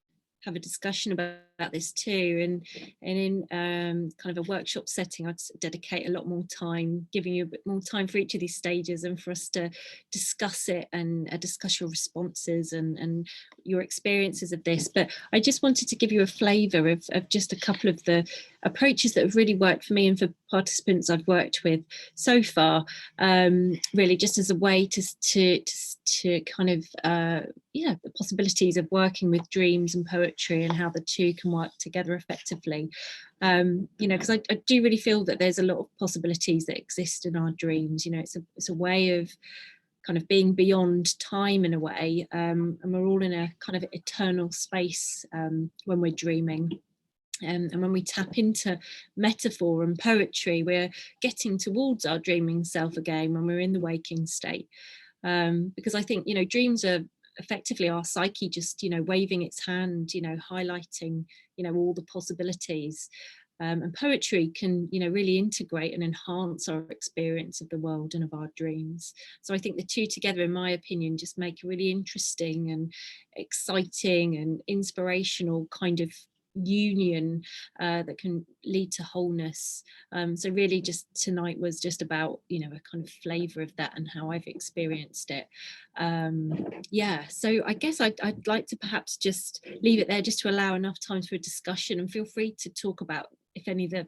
have a discussion about this too, and in kind of a workshop setting I'd dedicate a lot more time, giving you a bit more time for each of these stages and for us to discuss it and discuss your responses and your experiences of this. But I just wanted to give you a flavour of just a couple of the approaches that have really worked for me and for participants I've worked with so far, really just as a way to kind of the possibilities of working with dreams and poetry and how the two can work together effectively. Because I do really feel that there's a lot of possibilities that exist in our dreams. It's a way of kind of being beyond time in a way, and we're all in a kind of eternal space when we're dreaming. And when we tap into metaphor and poetry, we're getting towards our dreaming self again when we're in the waking state. Because I think, dreams are effectively our psyche just, waving its hand, highlighting, all the possibilities. And poetry can, really integrate and enhance our experience of the world and of our dreams. So I think the two together, in my opinion, just make a really interesting and exciting and inspirational kind of union that can lead to wholeness. So really just tonight was just about a kind of flavor of that and how I've experienced it. So I guess I'd like to perhaps just leave it there just to allow enough time for a discussion, and feel free to talk about if any of the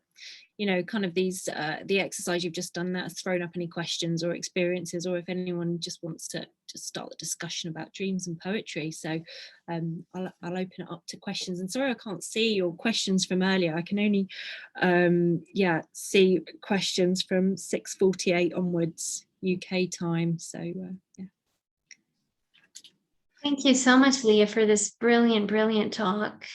kind of these the exercise you've just done that has thrown up any questions or experiences, or if anyone just wants to just start the discussion about dreams and poetry. So I'll open it up to questions. And sorry I can't see your questions from earlier. I can only see questions from 6:48 onwards UK time. So yeah. Thank you so much, Leah, for this brilliant talk.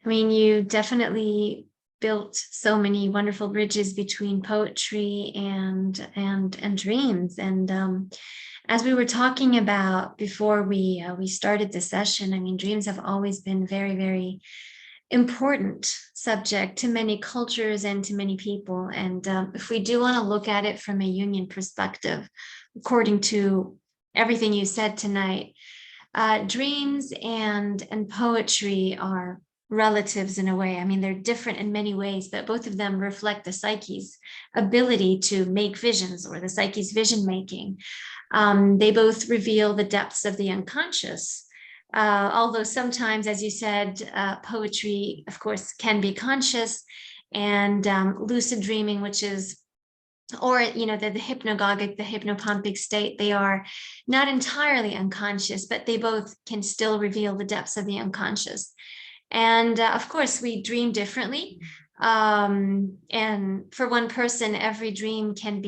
You definitely built so many wonderful bridges between poetry and dreams. And as we were talking about before we started the session, dreams have always been very, very important subject to many cultures and to many people. And if we do want to look at it from a Jungian perspective, according to everything you said tonight, dreams and poetry are relatives in a way. They're different in many ways, but both of them reflect the psyche's ability to make visions, or the psyche's vision making. They both reveal the depths of the unconscious. Although sometimes, as you said, poetry, of course, can be conscious, and lucid dreaming, which is, or the hypnagogic, the hypnopompic state, they are not entirely unconscious, but they both can still reveal the depths of the unconscious. And of course, we dream differently. And for one person, every dream can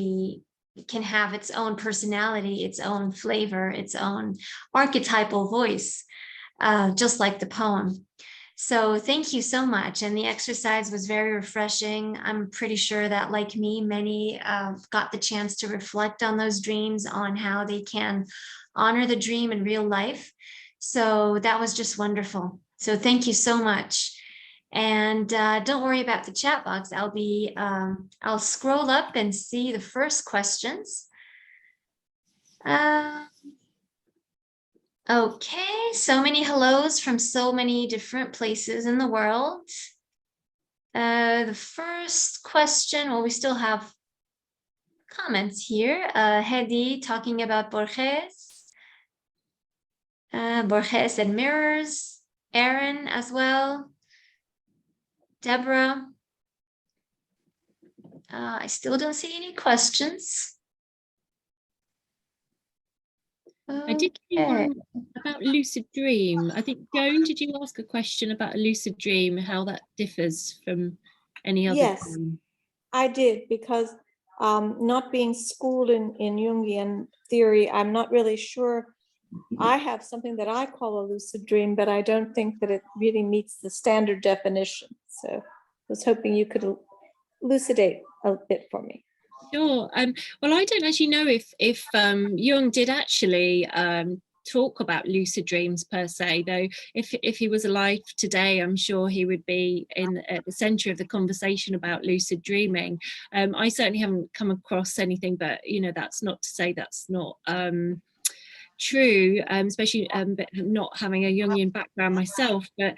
have its own personality, its own flavor, its own archetypal voice, just like the poem. So thank you so much. And the exercise was very refreshing. I'm pretty sure that, like me, many got the chance to reflect on those dreams, on how they can honor the dream in real life. So that was just wonderful. So thank you so much. And don't worry about the chat box. I'll scroll up and see the first questions. Okay, so many hellos from so many different places in the world. The first question, well, we still have comments here. Hedy talking about Borges. Borges and mirrors. Aaron as well. Deborah. I still don't see any questions. I did hear one about lucid dream. I think, Joan, did you ask a question about a lucid dream, how that differs from any other dream? I did, because not being schooled in Jungian theory, I'm not really sure. I have something that I call a lucid dream, but I don't think that it really meets the standard definition. So I was hoping you could elucidate a bit for me. Sure. Well, I don't actually know if Jung did actually talk about lucid dreams per se, though if he was alive today, I'm sure he would be at the center of the conversation about lucid dreaming. I certainly haven't come across anything, but that's not to say that's not true, especially not having a Jungian background myself, but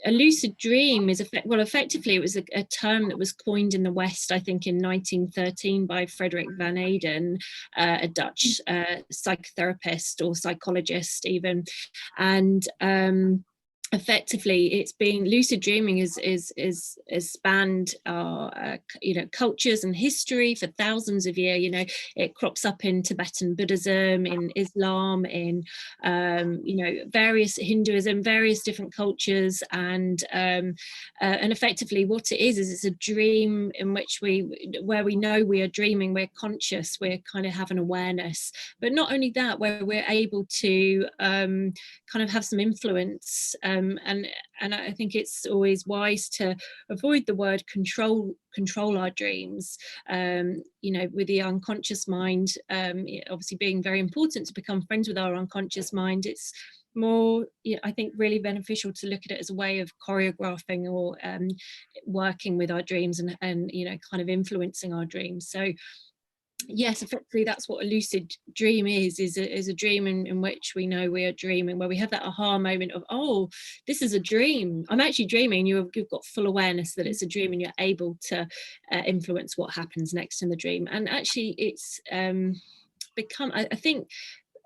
a lucid dream is effectively it was a term that was coined in the West, I think in 1913 by Frederick van Eden, a Dutch psychotherapist or psychologist even, and effectively it's been lucid dreaming is spanned cultures and history for thousands of years. It crops up in Tibetan Buddhism, in Islam, in various Hinduism, various different cultures, and effectively what it is it's a dream in which where we know we are dreaming, we're conscious, we're kind of have an awareness, but not only that, where we're able to kind of have some influence, and I think it's always wise to avoid the word control our dreams, with the unconscious mind, obviously being very important to become friends with our unconscious mind. It's more, I think, really beneficial to look at it as a way of choreographing or working with our dreams and kind of influencing our dreams. So yes, effectively that's what a lucid dream is a dream in which we know we are dreaming, where we have that aha moment of, oh, this is a dream, I'm actually dreaming. You've got full awareness that it's a dream, and you're able to influence what happens next in the dream. And actually it's become, I think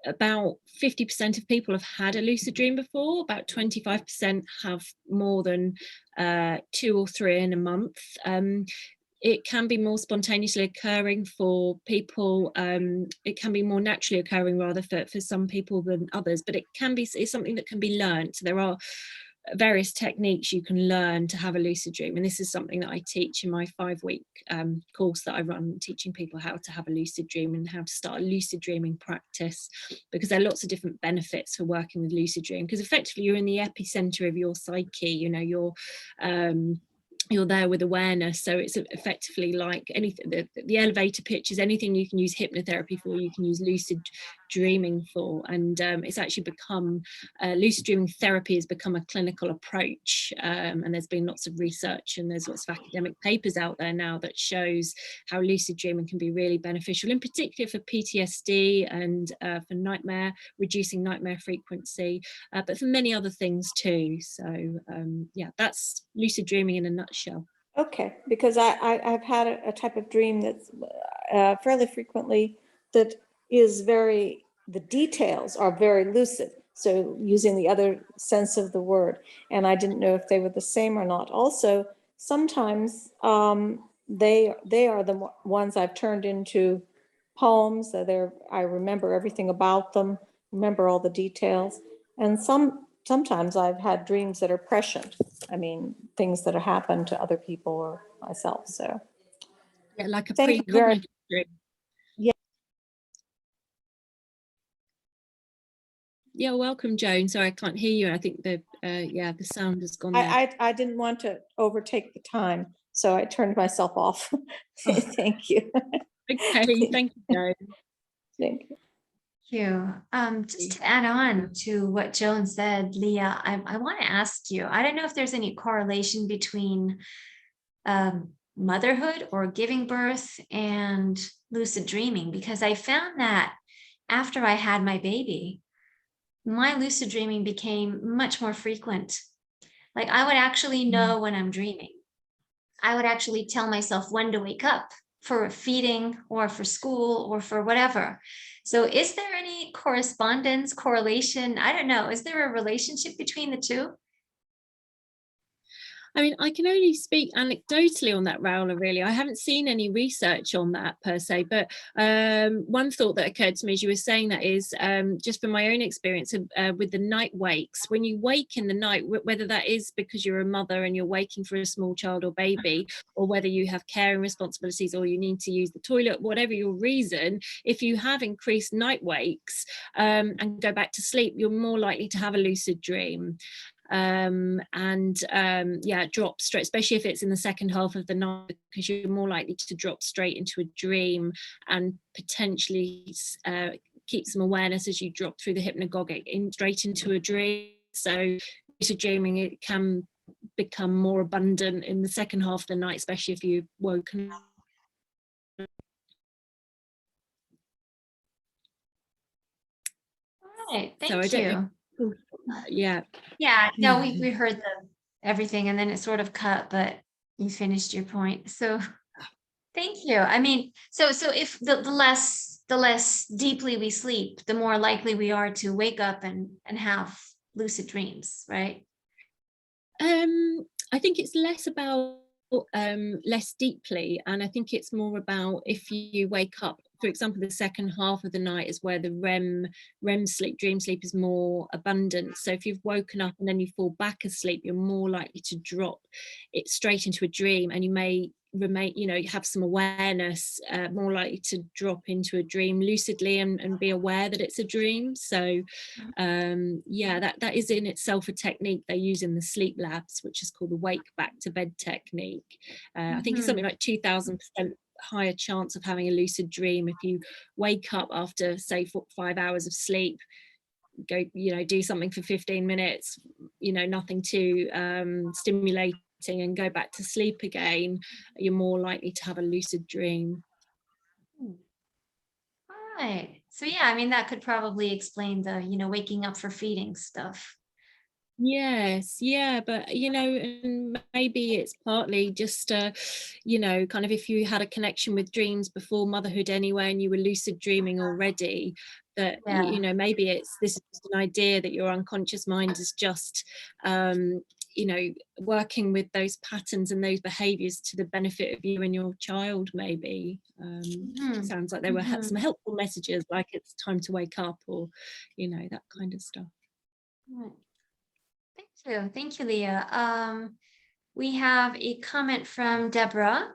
about 50% of people have had a lucid dream before, about 25% have more than 2 or 3 in a month. It can be more spontaneously occurring for people. It can be more naturally occurring rather for some people than others, but it's something that can be learned. So there are various techniques you can learn to have a lucid dream, and this is something that I teach in my 5-week course that I run, teaching people how to have a lucid dream and how to start a lucid dreaming practice, because there are lots of different benefits for working with lucid dream, because effectively you're in the epicenter of your psyche, you're there with awareness. So it's effectively like anything, the elevator pitch is anything you can use hypnotherapy for, you can use lucid dreaming for, and it's actually become lucid dreaming therapy has become a clinical approach, and there's been lots of research and there's lots of academic papers out there now that shows how lucid dreaming can be really beneficial, in particular for PTSD and for reducing nightmare frequency, but for many other things too. So yeah, that's lucid dreaming in a nutshell. Okay, because I've had a type of dream that's fairly frequently that is the details are very lucid. So using the other sense of the word, and I didn't know if they were the same or not. Also, sometimes they are the ones I've turned into poems. I remember everything about them, remember all the details, and sometimes I've had dreams that are prescient. I mean, things that have happened to other people or myself. So yeah, like a precognitive dream. Yeah. Yeah, welcome, Joan. Sorry, I can't hear you. I think the sound has gone there. I didn't want to overtake the time, so I turned myself off. Thank you. Okay, thank you, Joan. Thank you. Just to add on to what Joan said, Leah, I want to ask you, I don't know if there's any correlation between motherhood or giving birth and lucid dreaming, because I found that after I had my baby, my lucid dreaming became much more frequent. Like I would actually know when I'm dreaming. I would actually tell myself when to wake up for feeding or for school or for whatever. So is there any correlation? I don't know. Is there a relationship between the two? I mean, I can only speak anecdotally on that, Raoula, really. I haven't seen any research on that per se, but one thought that occurred to me as you were saying that is just from my own experience with the night wakes. When you wake in the night, whether that is because you're a mother and you're waking for a small child or baby, or whether you have caring responsibilities or you need to use the toilet, whatever your reason, if you have increased night wakes and go back to sleep, you're more likely to have a lucid dream. Drop straight, especially if it's in the second half of the night, because you're more likely to drop straight into a dream and potentially keep some awareness as you drop through the hypnagogic straight into a dream. So lucid dreaming, it can become more abundant in the second half of the night, especially if you've woken up. Right, So I thank don't you. know. Yeah. Yeah, no, we heard everything and then it sort of cut, but you finished your point. So thank you. I mean, so if the less deeply we sleep, the more likely we are to wake up and have lucid dreams, right? I think it's less about less deeply, and I think it's more about if you wake up, for example, the second half of the night is where the REM sleep, dream sleep, is more abundant. So if you've woken up and then you fall back asleep, you're more likely to drop it straight into a dream, and you may remain, you know, have some awareness, more likely to drop into a dream lucidly and be aware that it's a dream. So yeah, that is in itself a technique they use in the sleep labs, which is called the wake back to bed technique. I think it's something like 2000% higher chance of having a lucid dream if you wake up after, say, 5 hours of sleep, go, you know, do something for 15 minutes, you know, nothing too stimulating, and go back to sleep again, you're more likely to have a lucid dream. Right. So yeah, I mean, that could probably explain the, waking up for feeding stuff. Yes, yeah, but you know, and maybe it's partly just you know, kind of if you had a connection with dreams before motherhood anyway, and you were lucid dreaming already, that Yeah. you know, maybe this is just an idea that your unconscious mind is just you know, working with those patterns and those behaviors to the benefit of you and your child. Maybe sounds like there were some helpful messages, like it's time to wake up, or you know, that kind of stuff. Right. Thank you, Leah. We have a comment from Deborah.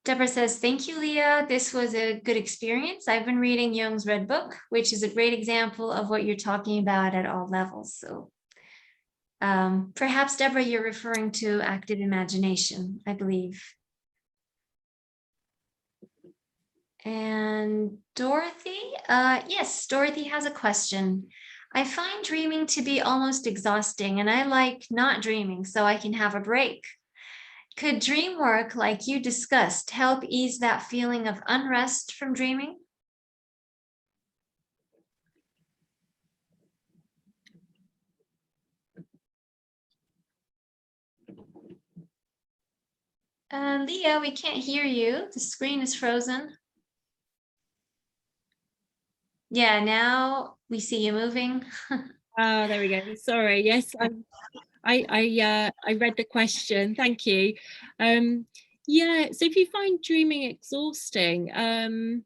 Deborah says, thank you, Leah. This was a good experience. I've been reading Jung's Red Book, which is a great example of what you're talking about at all levels. So perhaps, Deborah, you're referring to active imagination, I believe. And Dorothy, yes, Dorothy has a question. I find dreaming to be almost exhausting, and I like not dreaming so I can have a break. Could dream work, like you discussed, help ease that feeling of unrest from dreaming? Leah, we can't hear you. The screen is frozen. Yeah, now we see you moving. Oh, there we go. Sorry. Yes, I read the question. Thank you. Yeah. So if you find dreaming exhausting, yeah,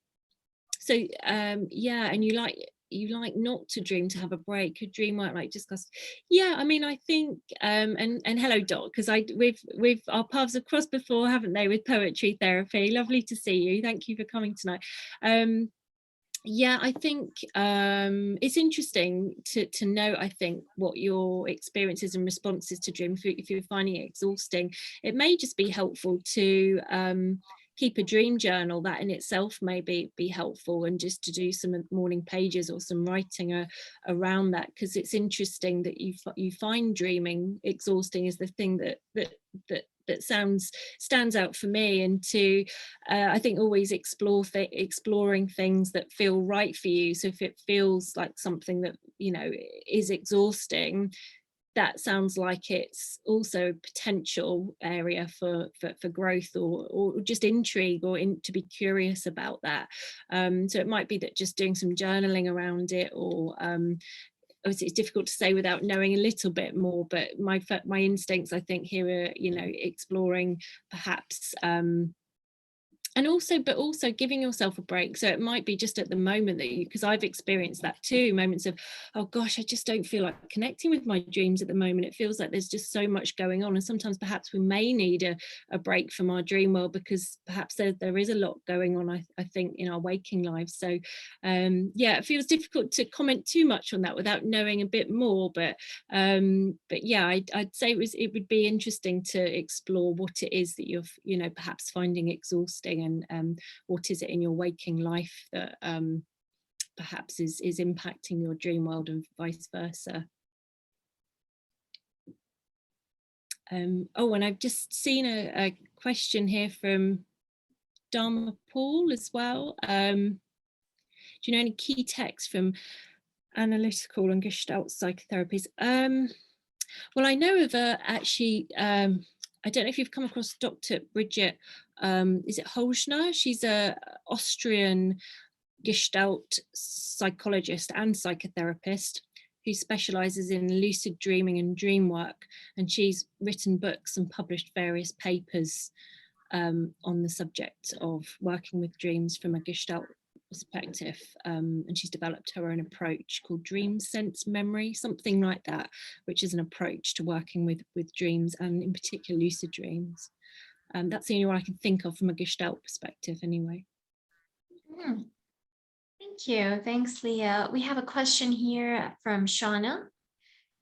and you like not to dream, to have a break, could dream work, like discussed? Yeah, I mean, I think and hello, Doc, because we've our paths have crossed before, haven't they, with poetry therapy. Lovely to see you. Thank you for coming tonight. Yeah, I think it's interesting to know, I think, what your experiences and responses to dream. If you're finding it exhausting, it may just be helpful to keep a dream journal. That in itself may be helpful, and just to do some morning pages or some writing around that, because it's interesting that you find dreaming exhausting is the thing that stands out for me. And to I think always exploring things that feel right for you. So if it feels like something that, you know, is exhausting, that sounds like it's also a potential area for growth, or just intrigue, or to be curious about that. So it might be that just doing some journaling around it, or obviously it's difficult to say without knowing a little bit more, but my instincts, I think, here are, you know, exploring perhaps and also giving yourself a break. So it might be just at the moment that because I've experienced that too, moments of, oh gosh, I just don't feel like connecting with my dreams at the moment. It feels like there's just so much going on, and sometimes perhaps we may need a break from our dream world, because perhaps there is a lot going on, I think, in our waking lives. So yeah, it feels difficult to comment too much on that without knowing a bit more, but yeah, I'd say it would be interesting to explore what it is that you're, you know, perhaps finding exhausting, and what is it in your waking life that perhaps is impacting your dream world and vice versa. Oh, and I've just seen a question here from Dharma Paul as well. Do you know any key texts from analytical and Gestalt psychotherapies? Well, I know of actually, I don't know if you've come across Dr. Bridget, is it Holzner? She's a Austrian Gestalt psychologist and psychotherapist who specializes in lucid dreaming and dream work. And she's written books and published various papers on the subject of working with dreams from a Gestalt perspective, and she's developed her own approach called dream sense memory, something like that, which is an approach to working with dreams, and in particular lucid dreams. That's the only one I can think of from a Gestalt perspective anyway. Thank you. Thanks, Leah. We have a question here from Shauna.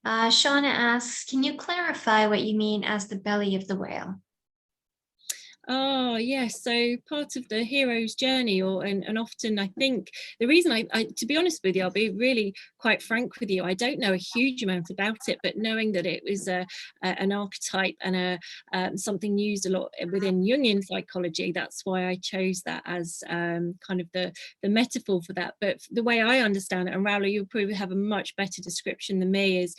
Shauna asks, can you clarify what you mean as the belly of the whale? Oh yes, so part of the hero's journey, and often I think the reason I to be honest with you, I'll be really quite frank with you, I don't know a huge amount about it, but knowing that it was an archetype and something used a lot within Jungian psychology, that's why I chose that as kind of the metaphor for that. But the way I understand it, and Raoula, you'll probably have a much better description than me, is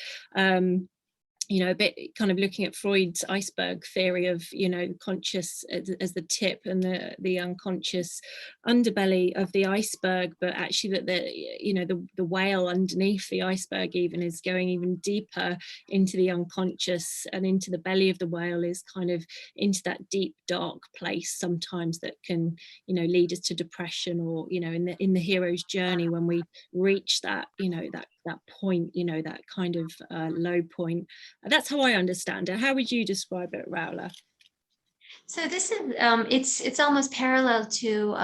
you know, a bit kind of looking at Freud's iceberg theory of, you know, conscious as the tip and the unconscious underbelly of the iceberg, but actually that you know, the whale underneath the iceberg even is going even deeper into the unconscious, and into the belly of the whale is kind of into that deep dark place sometimes that can, you know, lead us to depression, or, you know, in the hero's journey, when we reach that, you know, that point, you know, that kind of low point. That's how I understand it. How would you describe it, Raoula? So this is it's almost parallel to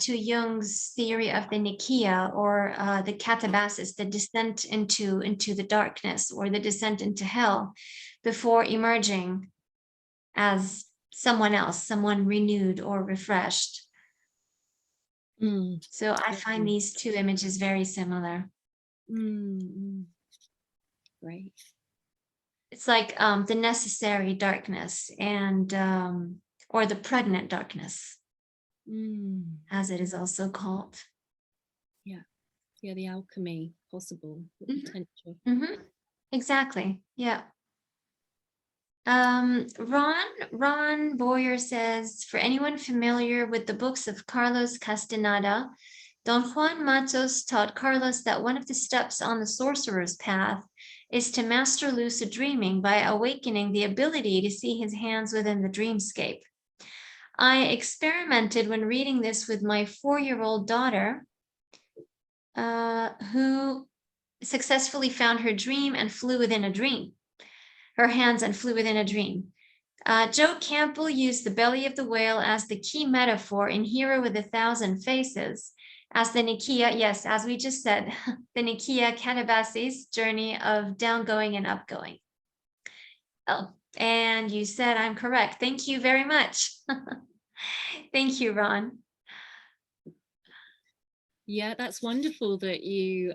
Jung's theory of the Nikia, or the catabasis, the descent into the darkness, or the descent into hell, before emerging as someone else, someone renewed or refreshed. So I find these two images very similar. Great. It's like the necessary darkness, and or the pregnant darkness, as it is also called. Yeah, the alchemy possible, the potential. Exactly. Yeah. Ron Boyer says, for anyone familiar with the books of Carlos Castaneda, Don Juan Matos taught Carlos that one of the steps on the sorcerer's path is to master lucid dreaming by awakening the ability to see his hands within the dreamscape. I experimented when reading this with my 4-year-old daughter, who successfully found her dream and flew within a dream. Her hands and flew within a dream. Joe Campbell used the belly of the whale as the key metaphor in Hero with 1,000 Faces, as the Nikia, yes, as we just said, the Nikia Catabasis journey of downgoing and upgoing. Oh, and you said I'm correct. Thank you very much. Thank you, Ron. Yeah, that's wonderful that you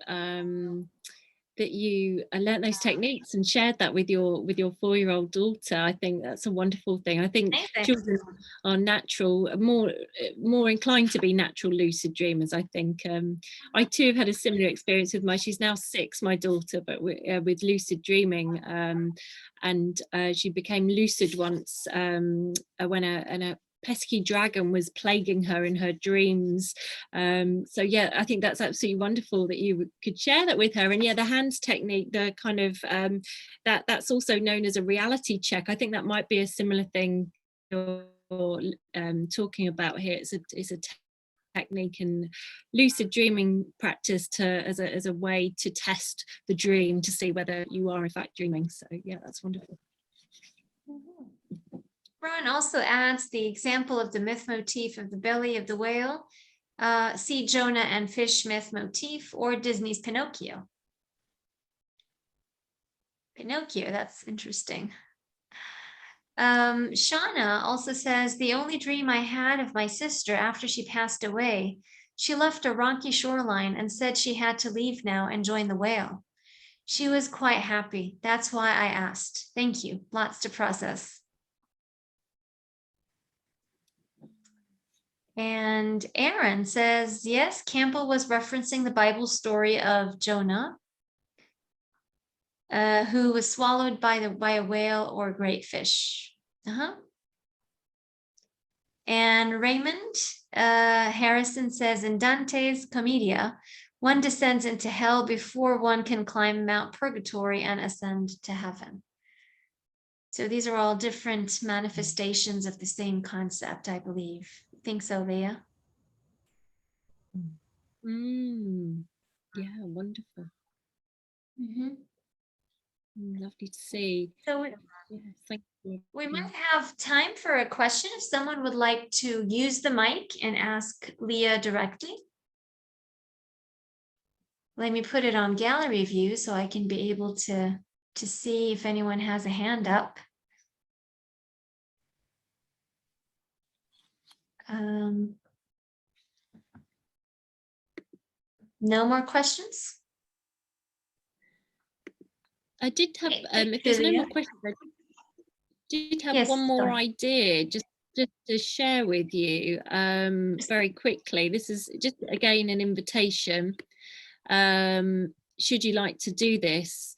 learned those techniques and shared that with your 4-year-old daughter. I think that's a wonderful thing. I think children are natural, more inclined to be natural lucid dreamers. I think I too have had a similar experience with she's now 6, my daughter, but with lucid dreaming, and she became lucid once when a pesky dragon was plaguing her in her dreams. So yeah, I think that's absolutely wonderful that you could share that with her. And yeah, the hands technique, the kind of that's also known as a reality check. I think that might be a similar thing you're talking about here. It's a technique in lucid dreaming practice as a way to test the dream to see whether you are in fact dreaming. So yeah, that's wonderful. Ron also adds the example of the myth motif of the belly of the whale. See Jonah and fish myth motif, or Disney's Pinocchio. Pinocchio, that's interesting. Shauna also says, the only dream I had of my sister after she passed away She left a rocky shoreline and said she had to leave now and join the whale. She was quite happy. That's why I asked. Thank you. Lots to process. And Aaron says, yes, Campbell was referencing the Bible story of Jonah, who was swallowed by a whale or great fish. And Raymond Harrison says, in Dante's Commedia, one descends into hell before one can climb Mount Purgatory and ascend to heaven. So these are all different manifestations of the same concept, I believe. Think so, Leah? Yeah, wonderful. Lovely to see. So yeah, thank you. We might have time for a question if someone would like to use the mic and ask Leah directly. Let me put it on gallery view so I can be able to see if anyone has a hand up. No more questions? I did have, if there's no more questions, I did have one more idea just to share with you very quickly. This is just, again, an invitation. Should you like to do this?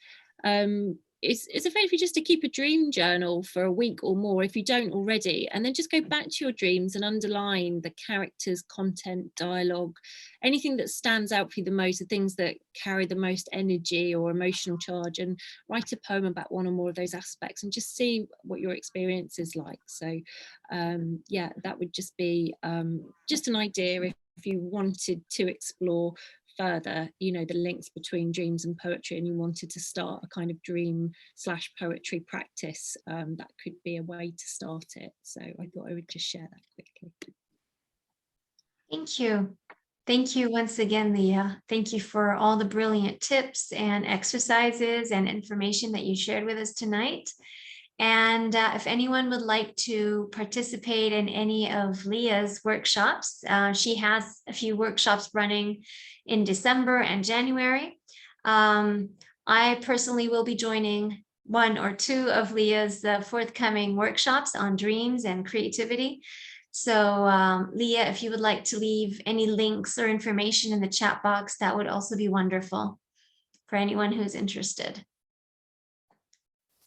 It's a favor just to keep a dream journal for a week or more if you don't already, and then just go back to your dreams and underline the characters, content, dialogue, anything that stands out for you the most, the things that carry the most energy or emotional charge, and write a poem about one or more of those aspects and just see what your experience is like. So yeah, that would just be just an idea if you wanted to explore further, you know, the links between dreams and poetry, and you wanted to start a kind of dream / poetry practice, that could be a way to start it. So I thought I would just share that quickly. Thank you. Thank you once again, Leah. Thank you for all the brilliant tips and exercises and information that you shared with us tonight. And if anyone would like to participate in any of Leah's workshops, she has a few workshops running in December and January. I personally will be joining 1 or 2 of Leah's forthcoming workshops on dreams and creativity. So Leah, if you would like to leave any links or information in the chat box, that would also be wonderful for anyone who's interested.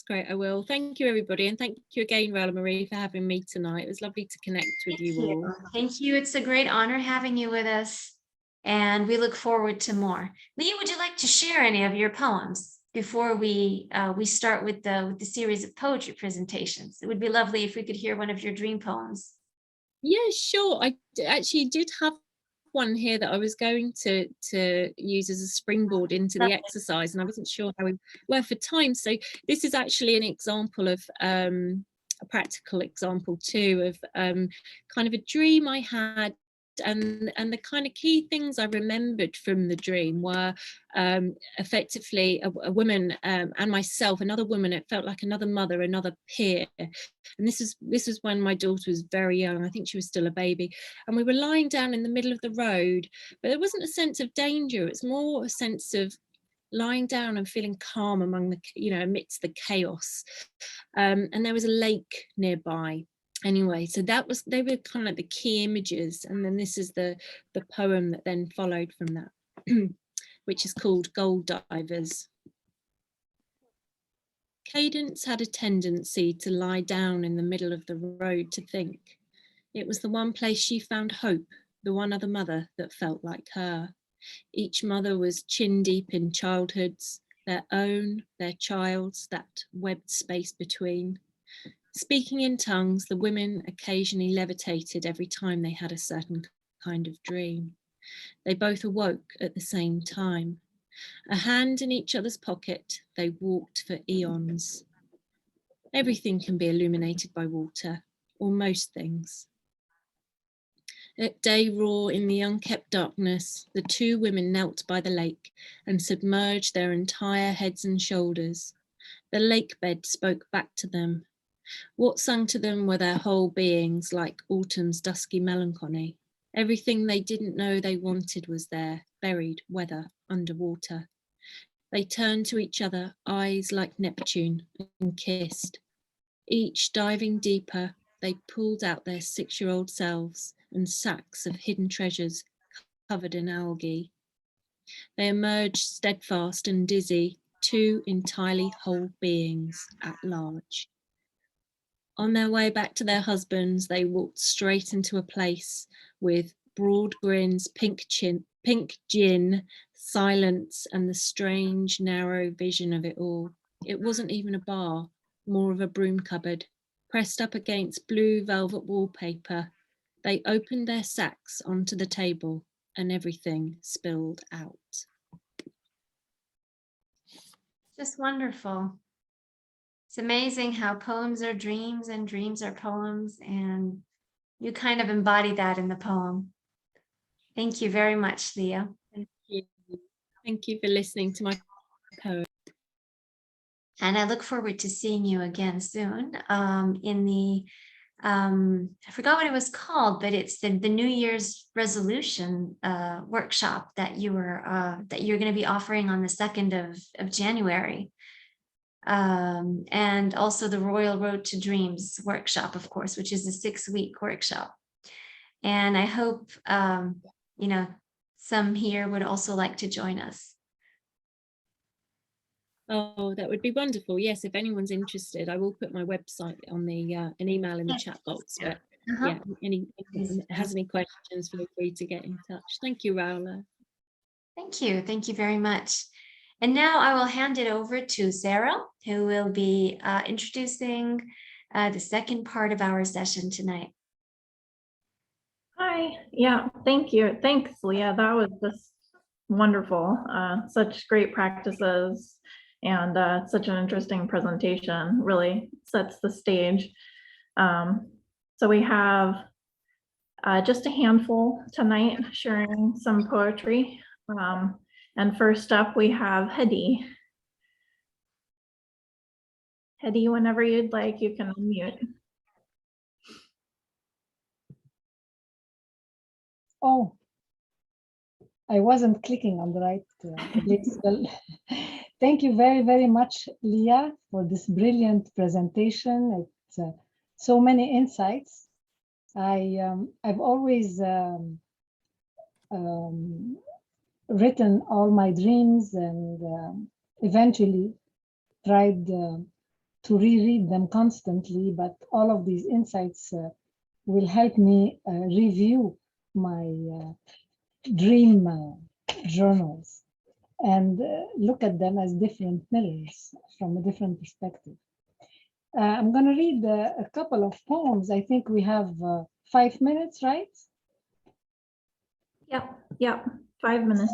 Great, I will. Thank you, everybody, and thank you again, Raoula Marie, for having me tonight. It was lovely to connect with you all. Thank you. It's a great honor having you with us, and we look forward to more. Leah, would you like to share any of your poems before we start with the series of poetry presentations? It would be lovely if we could hear one of your dream poems. Yeah, sure. I actually did have one here that I was going to use as a springboard into the exercise, and I wasn't sure how we were for time. So this is actually an example of a practical example too of kind of a dream I had, and the kind of key things I remembered from the dream were effectively a woman and myself, another woman. It felt like another mother, another peer. And this is when my daughter was very young. I think she was still a baby, and we were lying down in the middle of the road, but there wasn't a sense of danger. It's more a sense of lying down and feeling calm among the, you know, amidst the chaos. And there was a lake nearby. Anyway, so they were kind of like the key images, and then this is the poem that then followed from that, which is called Gold Divers. Cadence had a tendency to lie down in the middle of the road to think. It was the one place she found hope, the one other mother that felt like her. Each mother was chin deep in childhoods, their own, their child's, that webbed space between. Speaking in tongues, the women occasionally levitated every time they had a certain kind of dream. They both awoke at the same time. A hand in each other's pocket, they walked for eons. Everything can be illuminated by water, or most things. At day raw in the unkept darkness, the 2 women knelt by the lake and submerged their entire heads and shoulders. The lake bed spoke back to them. What sung to them were their whole beings, like autumn's dusky melancholy. Everything they didn't know they wanted was there, buried, weather, underwater. They turned to each other, eyes like Neptune, and kissed. Each diving deeper, they pulled out their 6-year-old selves and sacks of hidden treasures covered in algae. They emerged steadfast and dizzy, 2 entirely whole beings at large. On their way back to their husbands, they walked straight into a place with broad grins, pink gin, silence, and the strange, narrow vision of it all. It wasn't even a bar, more of a broom cupboard, pressed up against blue velvet wallpaper. They opened their sacks onto the table and everything spilled out. Just wonderful. It's amazing how poems are dreams and dreams are poems, and you kind of embody that in the poem. Thank you very much, Leah. Thank you. Thank you for listening to my poem. And I look forward to seeing you again soon in the, I forgot what it was called, but it's the New Year's resolution workshop that you're going to be offering on the 2nd of January. And also the Royal Road to Dreams workshop, of course, which is a 6-week workshop. And I hope, you know, some here would also like to join us. Oh, that would be wonderful. Yes, if anyone's interested, I will put my website on the an email in the chat box. But yeah, anyone has any questions, feel free to get in touch. Thank you, Raula. Thank you. Thank you very much. And now I will hand it over to Sarah, who will be introducing the second part of our session tonight. Hi, yeah, thank you. Thanks, Leah. That was just wonderful. Such great practices and such an interesting presentation. Really sets the stage. So we have just a handful tonight sharing some poetry. And first up, we have Hedy. Hedy, whenever you'd like, you can unmute. Oh, I wasn't clicking on the right place. Well, thank you very, very much, Leah, for this brilliant presentation. It's so many insights. I've always written all my dreams and eventually tried to reread them constantly, but all of these insights will help me review my dream journals and look at them as different mirrors from a different perspective. I'm going to read a couple of poems. I think we have 5 minutes, right? Yep, 5 minutes.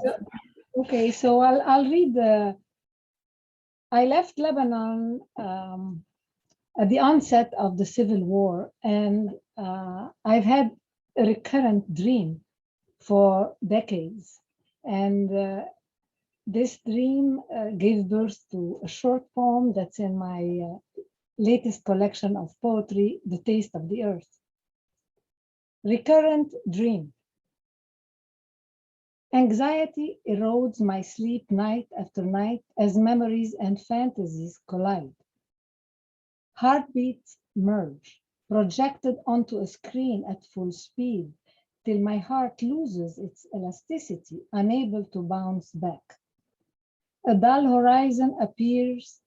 Okay, so I'll read I left Lebanon at the onset of the civil war, and I've had a recurrent dream for decades. And this dream gave birth to a short poem that's in my latest collection of poetry, The Taste of the Earth. Recurrent dream. Anxiety erodes my sleep night after night as memories and fantasies collide. Heartbeats merge, projected onto a screen at full speed, till my heart loses its elasticity, unable to bounce back. A dull horizon appears,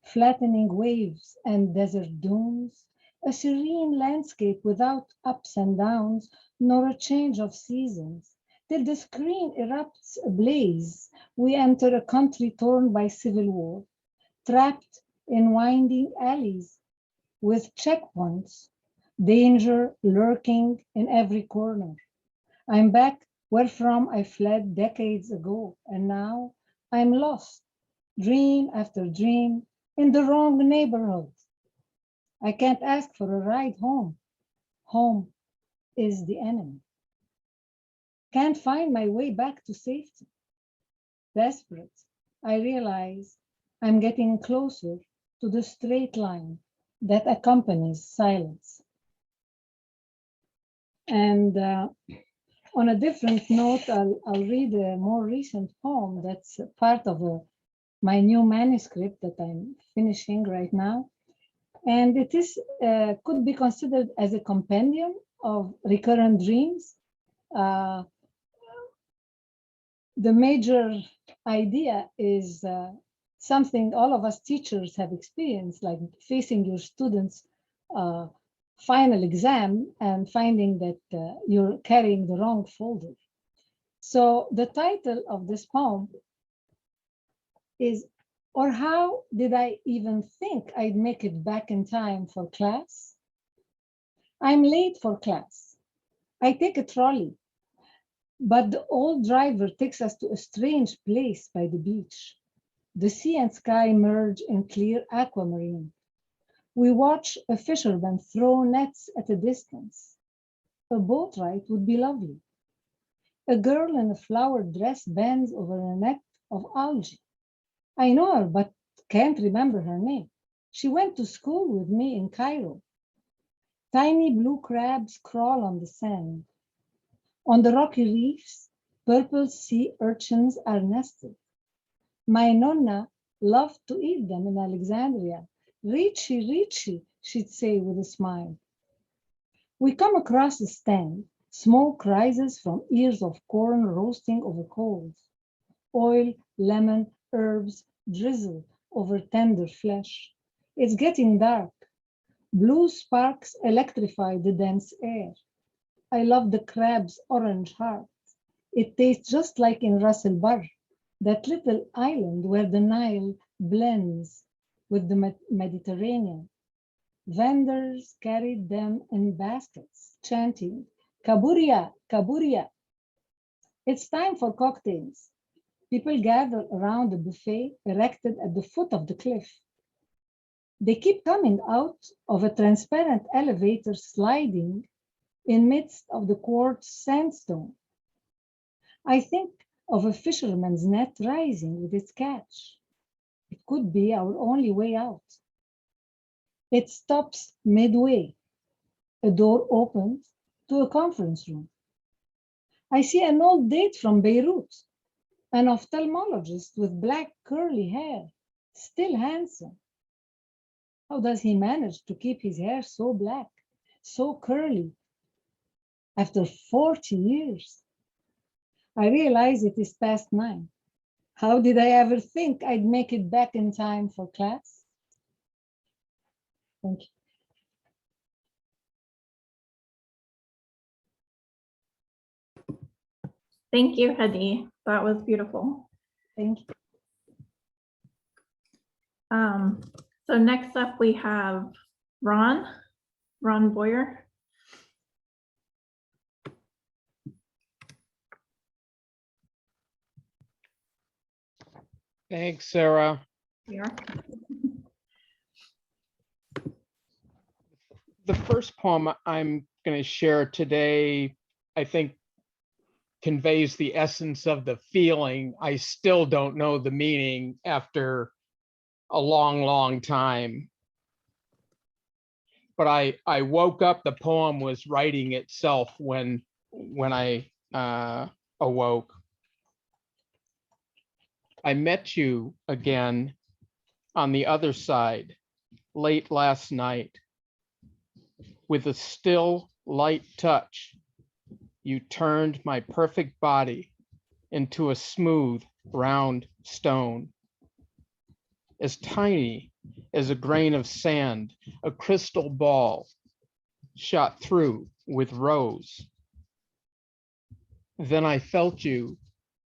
flattening waves and desert dunes, a serene landscape without ups and downs, nor a change of seasons. Till the screen erupts ablaze, we enter a country torn by civil war, trapped in winding alleys with checkpoints, danger lurking in every corner. I'm back wherefrom I fled decades ago, and now I'm lost, dream after dream, in the wrong neighborhood. I can't ask for a ride home. Home is the enemy. Can't find my way back to safety. Desperate, I realize I'm getting closer to the straight line that accompanies silence. And On a different note, I'll read a more recent poem that's part of my new manuscript that I'm finishing right now. And it is could be considered as a compendium of recurrent dreams. The major idea is something all of us teachers have experienced, like facing your students' final exam and finding that you're carrying the wrong folder. So the title of this poem is, "Or how did I even think I'd make it back in time for class? I'm late for class. I take a trolley, but the old driver takes us to a strange place by the beach. The sea and sky merge in clear aquamarine. We watch a fisherman throw nets at a distance. A boat ride would be lovely. A girl in a flowered dress bends over a net of algae. I know her, but can't remember her name. She went to school with me in Cairo. Tiny blue crabs crawl on the sand. On the rocky reefs, purple sea urchins are nested. My nonna loved to eat them in Alexandria. Richie, Richie, she'd say with a smile. We come across a stand. Smoke rises from ears of corn roasting over coals. Oil, lemon, herbs drizzle over tender flesh. It's getting dark. Blue sparks electrify the dense air. I love the crab's orange heart. It tastes just like in Ras El Bar, that little island where the Nile blends with the Mediterranean. Vendors carried them in baskets, chanting, "Kaburia, Kaburia." It's time for cocktails. People gather around the buffet erected at the foot of the cliff. They keep coming out of a transparent elevator sliding in midst of the quartz sandstone. I think of a fisherman's net rising with its catch. It could be our only way out. It stops midway. A door opens to a conference room. I see an old date from Beirut, an ophthalmologist with black curly hair, still handsome. How does he manage to keep his hair so black, so curly, after 40 years? I realize it is past 9. How did I ever think I'd make it back in time for class? Thank you. Thank you, Hadi. That was beautiful. Thank you. So next up we have Ron Boyer. Thanks, Sarah. Here. The first poem I'm going to share today, I think, conveys the essence of the feeling. I still don't know the meaning after a long, long time. But I woke up, the poem was writing itself when I awoke. I met you again on the other side late last night. With a still, light touch, you turned my perfect body into a smooth, round stone. As tiny as a grain of sand, a crystal ball shot through with rose. Then I felt you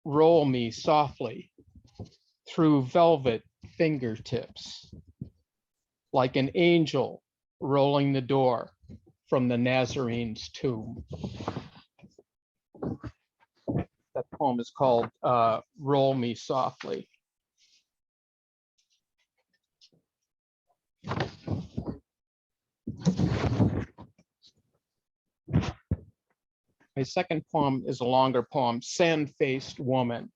roll me softly through velvet fingertips, like an angel rolling the door from the Nazarene's tomb. That poem is called Roll Me Softly. My second poem is a longer poem, Sand-Faced Woman.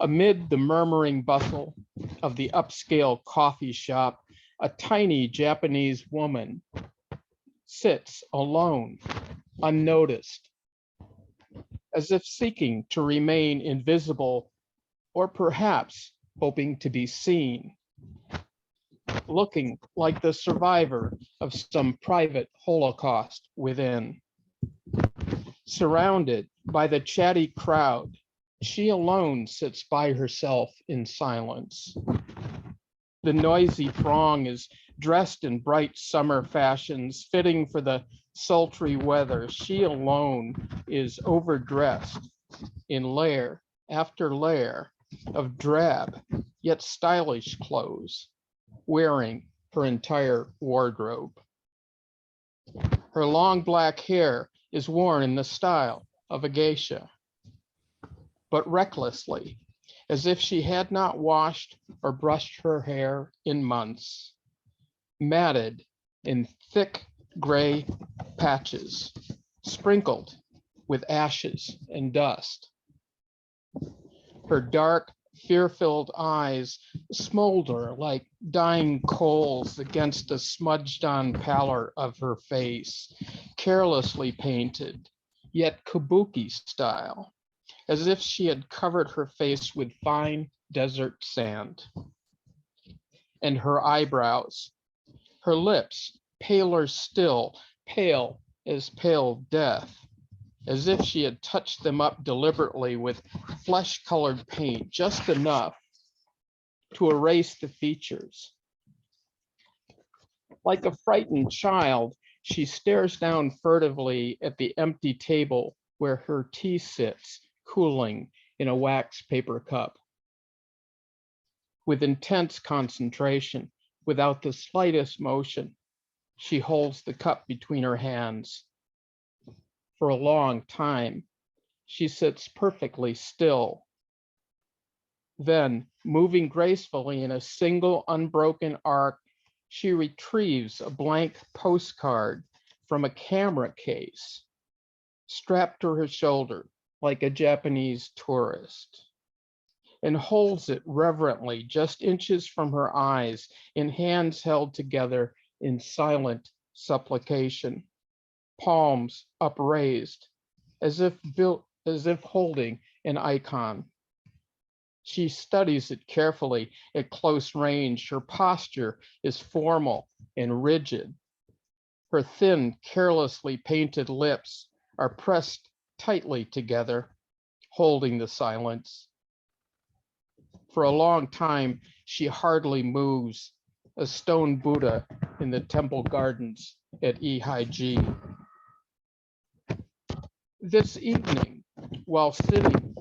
Amid the murmuring bustle of the upscale coffee shop, a tiny Japanese woman sits alone unnoticed, as if seeking to remain invisible, or perhaps hoping to be seen, looking like the survivor of some private Holocaust within. Surrounded by the chatty crowd, she alone sits by herself in silence. The noisy throng is dressed in bright summer fashions, fitting for the sultry weather. She alone is overdressed in layer after layer of drab yet stylish clothes, wearing her entire wardrobe. Her long black hair is worn in the style of a geisha, but recklessly, as if she had not washed or brushed her hair in months, matted in thick gray patches, sprinkled with ashes and dust. Her dark, fear-filled eyes smolder like dying coals against the smudged-on pallor of her face, carelessly painted, yet kabuki style, as if she had covered her face with fine desert sand. And her eyebrows, her lips paler still, pale as pale death, as if she had touched them up deliberately with flesh-colored paint, just enough to erase the features. Like a frightened child, she stares down furtively at the empty table where her tea sits, cooling in a wax paper cup. With intense concentration, without the slightest motion, she holds the cup between her hands. For a long time, she sits perfectly still. Then, moving gracefully in a single unbroken arc, she retrieves a blank postcard from a camera case, strapped to her shoulder like a Japanese tourist, and holds it reverently just inches from her eyes in hands held together in silent supplication, palms upraised, as if holding an icon. She studies it carefully at close range. Her posture is formal and rigid. Her thin, carelessly painted lips are pressed tightly together, holding the silence. For a long time, she hardly moves, a stone Buddha in the temple gardens at Ehig. This evening, while sitting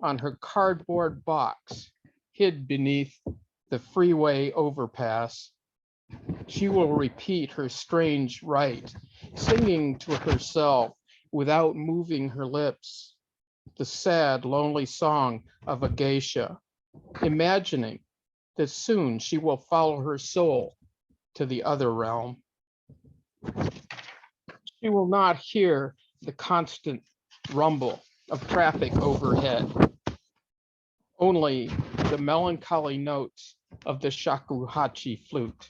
on her cardboard box, hid beneath the freeway overpass, she will repeat her strange rite, singing to herself without moving her lips, the sad, lonely song of a geisha, imagining that soon she will follow her soul to the other realm. She will not hear the constant rumble of traffic overhead, only the melancholy notes of the shakuhachi flute,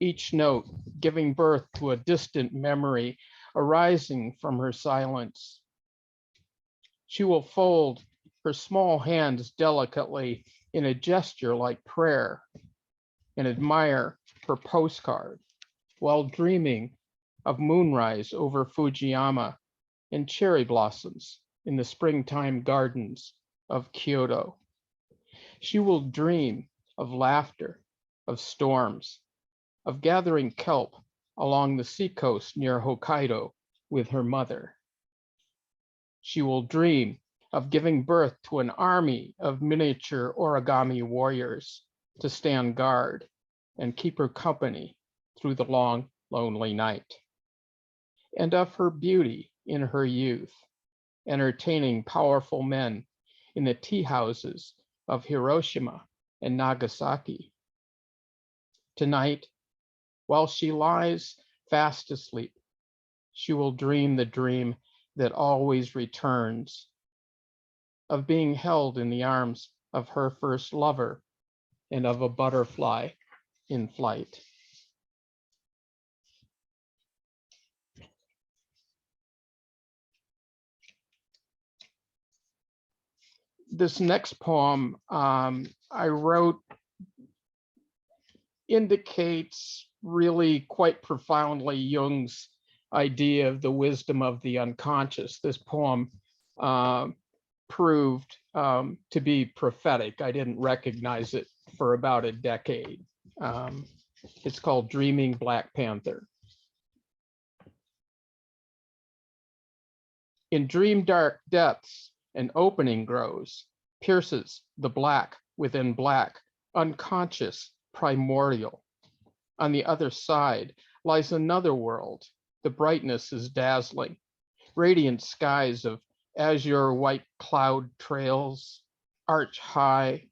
each note giving birth to a distant memory arising from her silence. She will fold her small hands delicately in a gesture like prayer and admire her postcard while dreaming of moonrise over Fujiyama and cherry blossoms in the springtime gardens of Kyoto. She will dream of laughter, of storms, of gathering kelp along the seacoast near Hokkaido with her mother. She will dream of giving birth to an army of miniature origami warriors to stand guard and keep her company through the long, lonely night, and of her beauty in her youth, entertaining powerful men in the tea houses of Hiroshima and Nagasaki. Tonight, while she lies fast asleep, she will dream the dream that always returns, of being held in the arms of her first lover and of a butterfly in flight. this next poem I wrote indicates really quite profoundly Jung's idea of the wisdom of the unconscious. This poem proved to be prophetic. I didn't recognize it for about a decade. It's called Dreaming Black Panther. In dream dark depths, an opening grows, pierces the black within black, unconscious, primordial. On the other side lies another world. The brightness is dazzling. Radiant skies of azure white cloud trails arch high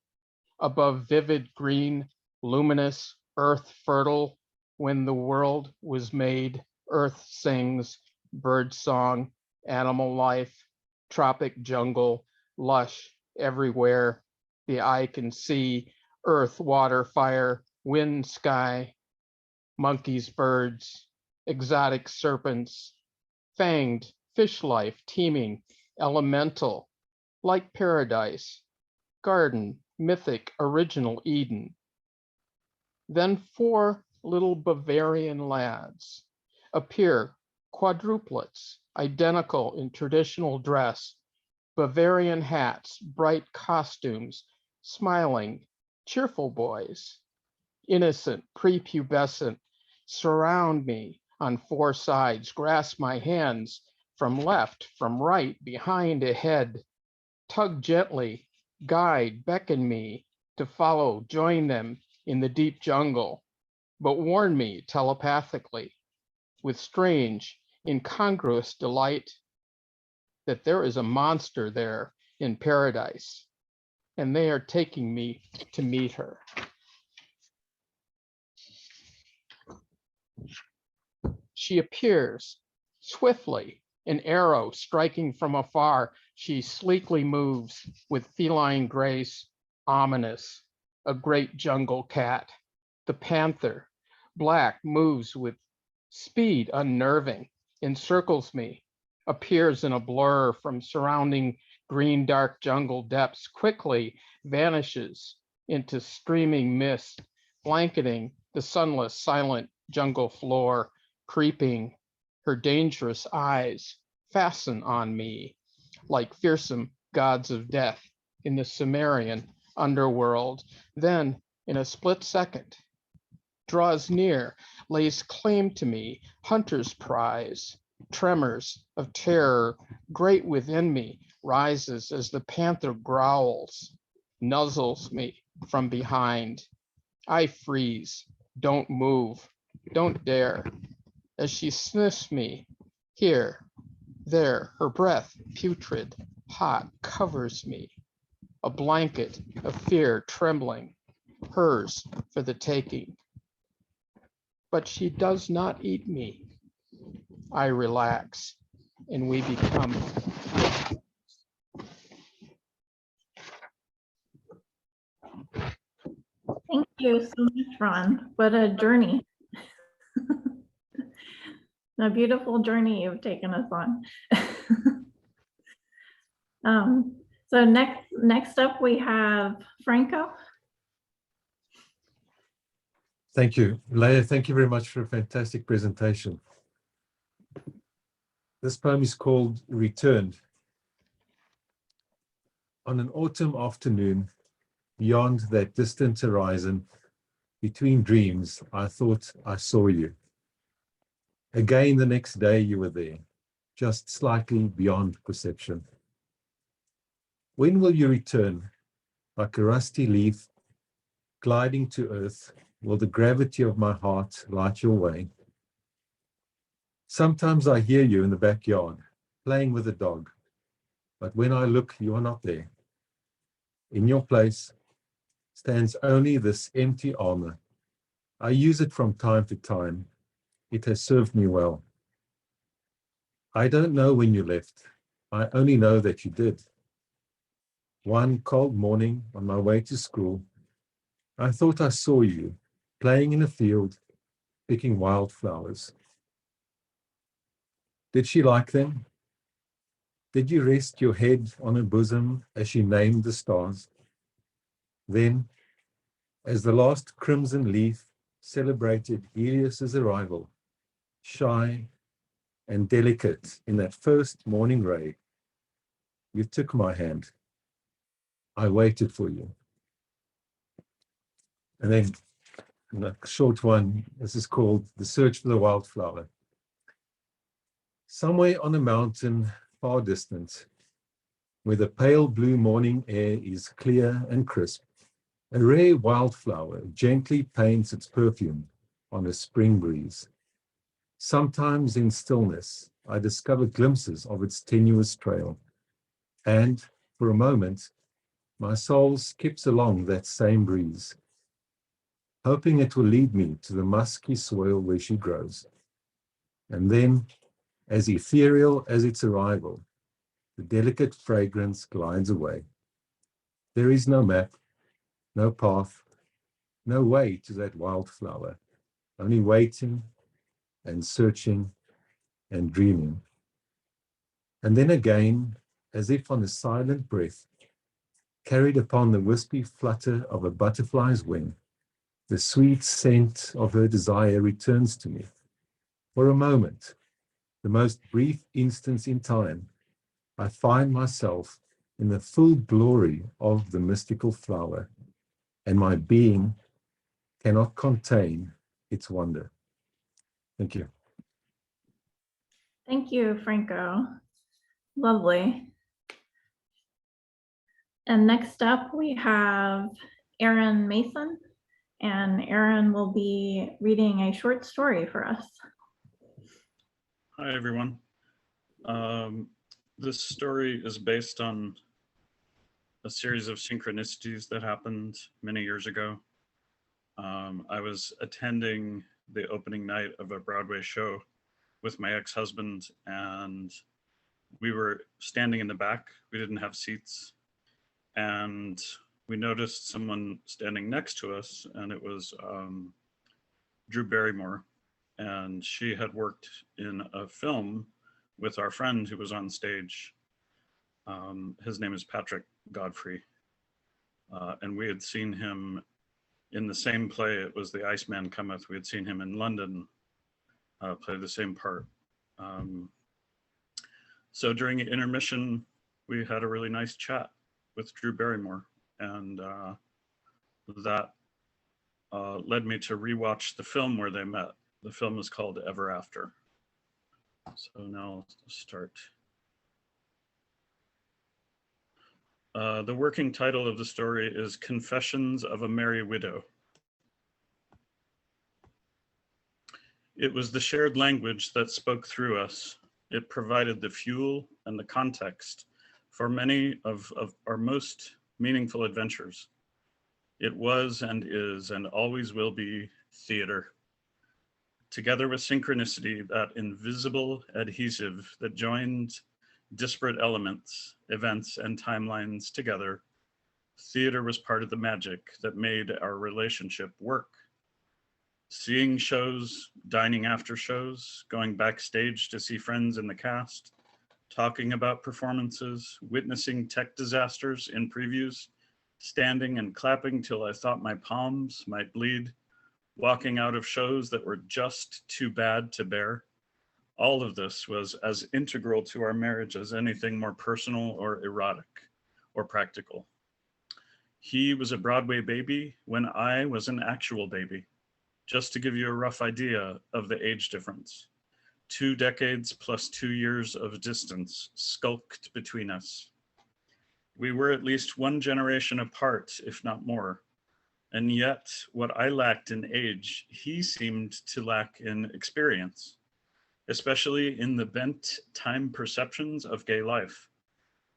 above vivid green, luminous, earth fertile. When the world was made, earth sings, bird song, animal life, tropic jungle, lush everywhere. The eye can see earth, water, fire, wind, sky, monkeys, birds, exotic serpents, fanged fish life, teeming, elemental, like paradise, garden, mythic, original Eden. Then 4 little Bavarian lads appear, quadruplets, identical in traditional dress, Bavarian hats, bright costumes, smiling, cheerful boys, innocent, prepubescent, surround me on 4 sides, grasp my hands from left, from right, behind, ahead, tug gently, guide, beckon me to follow, join them in the deep jungle, but warn me telepathically with strange, incongruous delight that there is a monster there in paradise, and they are taking me to meet her. She appears swiftly, an arrow striking from afar. She sleekly moves with feline grace, ominous, a great jungle cat. The panther, black, moves with speed unnerving, encircles me, appears in a blur from surrounding green dark jungle depths, quickly vanishes into streaming mist, blanketing the sunless, silent jungle floor, creeping. Her dangerous eyes fasten on me like fearsome gods of death in the Sumerian underworld. Then, in a split second, draws near, lays claim to me, hunter's prize. Tremors of terror great within me rises as the panther growls, nuzzles me from behind. I freeze, don't move, don't dare. As she sniffs me, here, there, her breath, putrid, hot, covers me. A blanket of fear trembling, hers for the taking. But she does not eat me. I relax, and we become. Thank you so much, Ron. What a journey. A beautiful journey you've taken us on. So next up we have Franco. Thank you, Leah. Thank you very much for a fantastic presentation. This poem is called Returned. On an autumn afternoon, beyond that distant horizon, between dreams, I thought I saw you. Again, the next day you were there, just slightly beyond perception. When will you return? Like a rusty leaf gliding to earth, will the gravity of my heart light your way? Sometimes I hear you in the backyard, playing with a dog, but when I look, you are not there. In your place stands only this empty armor. I use it from time to time. It has served me well. I don't know when you left. I only know that you did. One cold morning on my way to school, I thought I saw you playing in a field, picking wildflowers. Did she like them? Did you rest your head on her bosom as she named the stars? Then, as the last crimson leaf celebrated Helios's arrival, shy and delicate in that first morning ray, you took my hand. I waited for you. And then the short one, this is called The Search for the Wildflower. Somewhere on a mountain far distant, where the pale blue morning air is clear and crisp, a rare wildflower gently paints its perfume on a spring breeze. Sometimes in stillness, I discover glimpses of its tenuous trail, and for a moment, my soul skips along that same breeze, hoping it will lead me to the musky soil where she grows. And then, as ethereal as its arrival, the delicate fragrance glides away. There is no map, no path, no way to that wildflower, only waiting and searching and dreaming. And then again, as if on a silent breath, carried upon the wispy flutter of a butterfly's wing, the sweet scent of her desire returns to me. For a moment, the most brief instance in time, I find myself in the full glory of the mystical flower, and my being cannot contain its wonder. Thank you. Thank you, Franco. Lovely. And next up, we have Aaron Mason, and Aaron will be reading a short story for us. Hi, everyone. This story is based on a series of synchronicities that happened many years ago. I was attending the opening night of a Broadway show with my ex-husband, and we were standing in the back. We didn't have seats, and we noticed someone standing next to us, and it was Drew Barrymore, and she had worked in a film with our friend who was on stage. His name is Patrick Godfrey, and we had seen him in the same play. It was The Iceman Cometh. We had seen him in London play the same part. So during intermission, we had a really nice chat with Drew Barrymore, and that led me to rewatch the film where they met. The film is called Ever After. So now I'll start. The working title of the story is Confessions of a Merry Widow. It was the shared language that spoke through us. It provided the fuel and the context for many of our most meaningful adventures. It was and is and always will be theater. Together with synchronicity, that invisible adhesive that joined disparate elements, events, and timelines together, theater was part of the magic that made our relationship work. Seeing shows, dining after shows, going backstage to see friends in the cast, talking about performances, witnessing tech disasters in previews, standing and clapping till I thought my palms might bleed, walking out of shows that were just too bad to bear. All of this was as integral to our marriage as anything more personal or erotic or practical. He was a Broadway baby when I was an actual baby, just to give you a rough idea of the age difference. 2 decades plus 2 years of distance skulked between us. We were at least 1 generation apart, if not more. And yet, what I lacked in age, he seemed to lack in experience, especially in the bent time perceptions of gay life.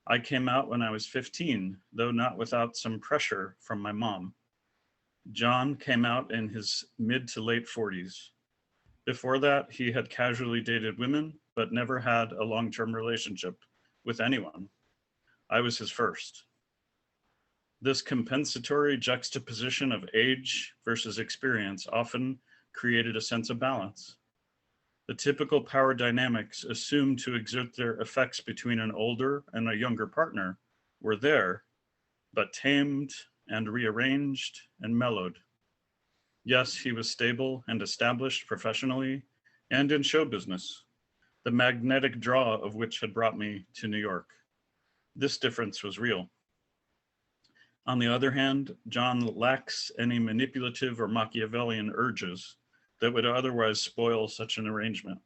I came out when I was 15, though not without some pressure from my mom. John came out in his mid to late 40s. Before that, he had casually dated women, but never had a long-term relationship with anyone. I was his first. This compensatory juxtaposition of age versus experience often created a sense of balance. The typical power dynamics assumed to exert their effects between an older and a younger partner were there, but tamed and rearranged and mellowed. Yes, he was stable and established professionally and in show business, the magnetic draw of which had brought me to New York. This difference was real. On the other hand, John lacks any manipulative or Machiavellian urges that would otherwise spoil such an arrangement.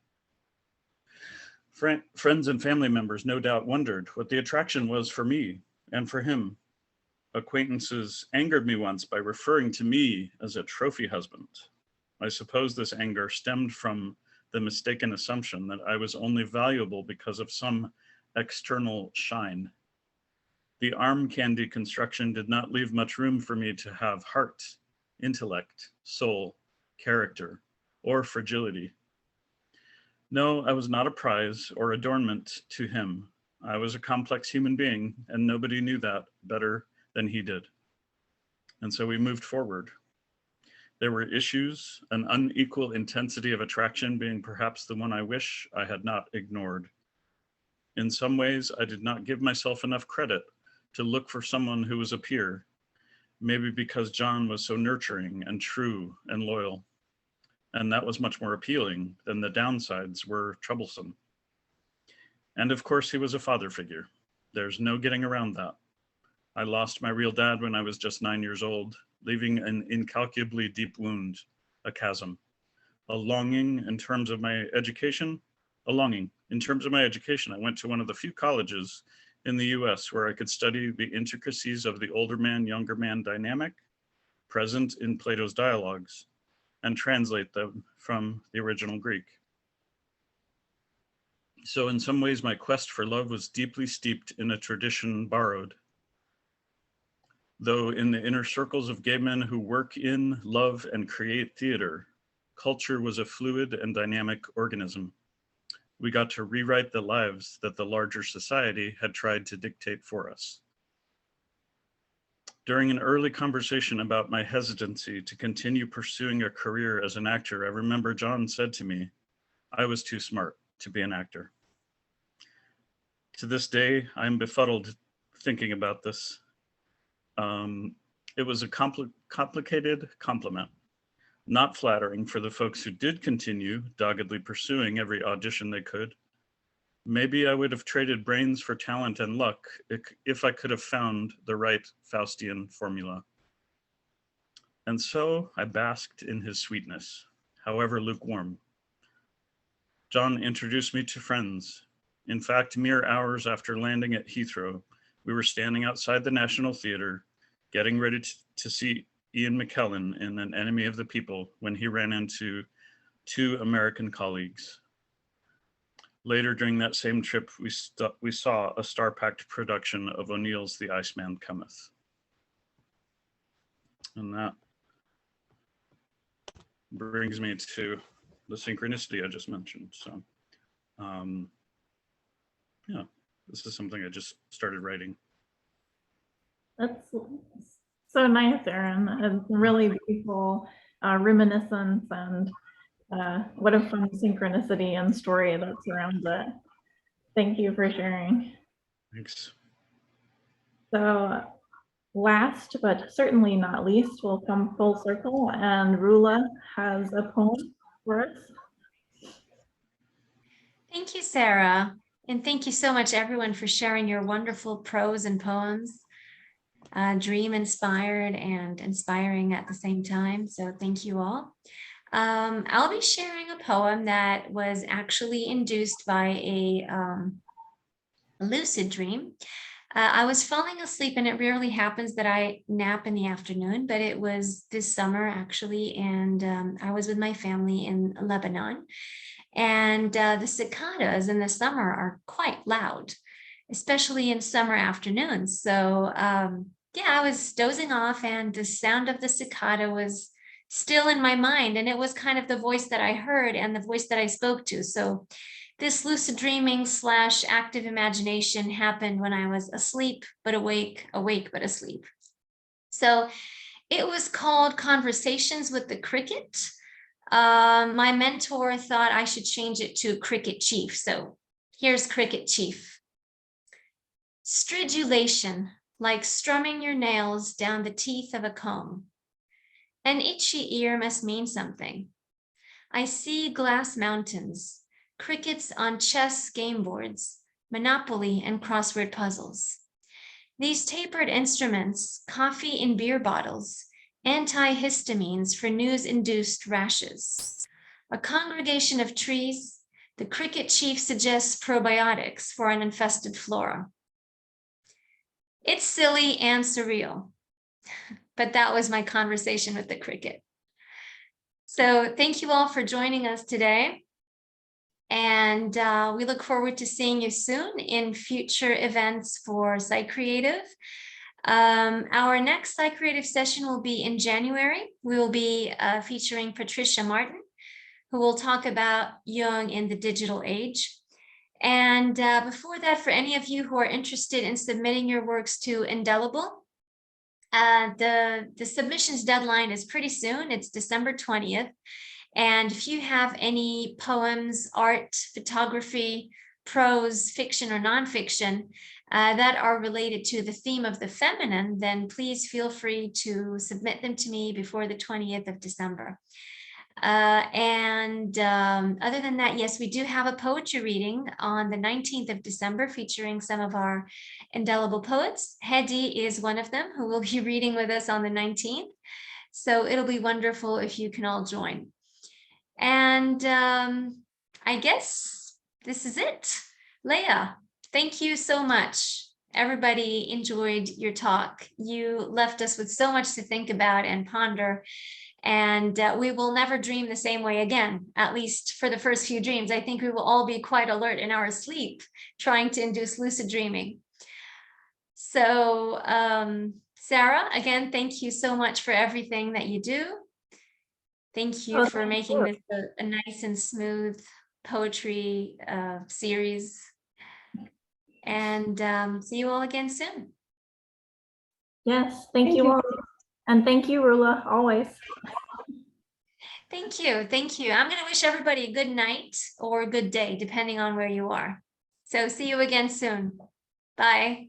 Friends and family members no doubt wondered what the attraction was for me and for him. Acquaintances angered me once by referring to me as a trophy husband. I suppose this anger stemmed from the mistaken assumption that I was only valuable because of some external shine. The arm candy construction did not leave much room for me to have heart, intellect, soul, character, or fragility. No, I was not a prize or adornment to him. I was a complex human being, and nobody knew that better than he did. And so we moved forward. There were issues, an unequal intensity of attraction being perhaps the one I wish I had not ignored. In some ways, I did not give myself enough credit to look for someone who was a peer, maybe because John was so nurturing and true and loyal. And that was much more appealing than the downsides were troublesome. And of course, he was a father figure. There's no getting around that. I lost my real dad when I was just 9 years old, leaving an incalculably deep wound, a chasm, a longing in terms of my education, I went to one of the few colleges in the US where I could study the intricacies of the older man, younger man dynamic present in Plato's dialogues and translate them from the original Greek. So in some ways, my quest for love was deeply steeped in a tradition borrowed. Though in the inner circles of gay men who work in, love, and create theater, culture was a fluid and dynamic organism. We got to rewrite the lives that the larger society had tried to dictate for us. During an early conversation about my hesitancy to continue pursuing a career as an actor, I remember John said to me, I was too smart to be an actor. To this day, I'm befuddled thinking about this. It was a complicated compliment, not flattering for the folks who did continue doggedly pursuing every audition they could. Maybe I would have traded brains for talent and luck if I could have found the right Faustian formula. And so I basked in his sweetness, however lukewarm. John introduced me to friends. In fact, mere hours after landing at Heathrow, we were standing outside the National Theatre, getting ready to see Ian McKellen in An Enemy of the People when he ran into two American colleagues. Later during that same trip, we saw a star-packed production of O'Neill's The Iceman Cometh. And that brings me to the synchronicity I just mentioned. So, yeah, this is something I just started writing. That's so nice, Aaron. A really beautiful reminiscence, and what a fun synchronicity and story that surrounds it. Thank you for sharing. Thanks. So last but certainly not least, we'll come full circle, and Rula has a poem for us. Thank you, Sarah. And thank you so much, everyone, for sharing your wonderful prose and poems, dream inspired and inspiring at the same time. So thank you all. I'll be sharing a poem that was actually induced by a lucid dream. I was falling asleep, and it rarely happens that I nap in the afternoon, but it was this summer actually, and I was with my family in Lebanon. And the cicadas in the summer are quite loud, especially in summer afternoons. So yeah, I was dozing off, and the sound of the cicada was still in my mind, and it was kind of the voice that I heard and the voice that I spoke to. So this lucid dreaming / active imagination happened when I was asleep but awake, awake but asleep. So it was called Conversations with the Cricket. My mentor thought I should change it to Cricket Chief. So here's Cricket Chief. Stridulation, like strumming your nails down the teeth of a comb. An itchy ear must mean something. I see glass mountains, crickets on chess game boards, Monopoly and crossword puzzles. These tapered instruments, coffee in beer bottles, antihistamines for news-induced rashes. A congregation of trees, the Cricket Chief suggests probiotics for an infested flora. It's silly and surreal, but that was my conversation with the cricket. So thank you all for joining us today. And we look forward to seeing you soon in future events for Psychreative. Our next Psychreative session will be in January. We will be featuring Patricia Martin, who will talk about Jung in the digital age. And before that, for any of you who are interested in submitting your works to Indelible, the submissions deadline is pretty soon. It's December 20th. And if you have any poems, art, photography, prose, fiction, or nonfiction that are related to the theme of the feminine, then please feel free to submit them to me before the 20th of December. Other than that, yes, we do have a poetry reading on the 19th of December featuring some of our indelible poets. Hedy is one of them who will be reading with us on the 19th. So it'll be wonderful if you can all join. And I guess this is it. Leah, thank you so much. Everybody enjoyed your talk. You left us with so much to think about and ponder. And we will never dream the same way again, at least for the first few dreams. I think we will all be quite alert in our sleep, trying to induce lucid dreaming. So, Sarah, again, thank you so much for everything that you do. Thank you for making this a nice and smooth poetry series. And see you all again soon. Yes, thank you all. And thank you, Rula, always. Thank you. Thank you. I'm going to wish everybody a good night or a good day, depending on where you are. So see you again soon. Bye.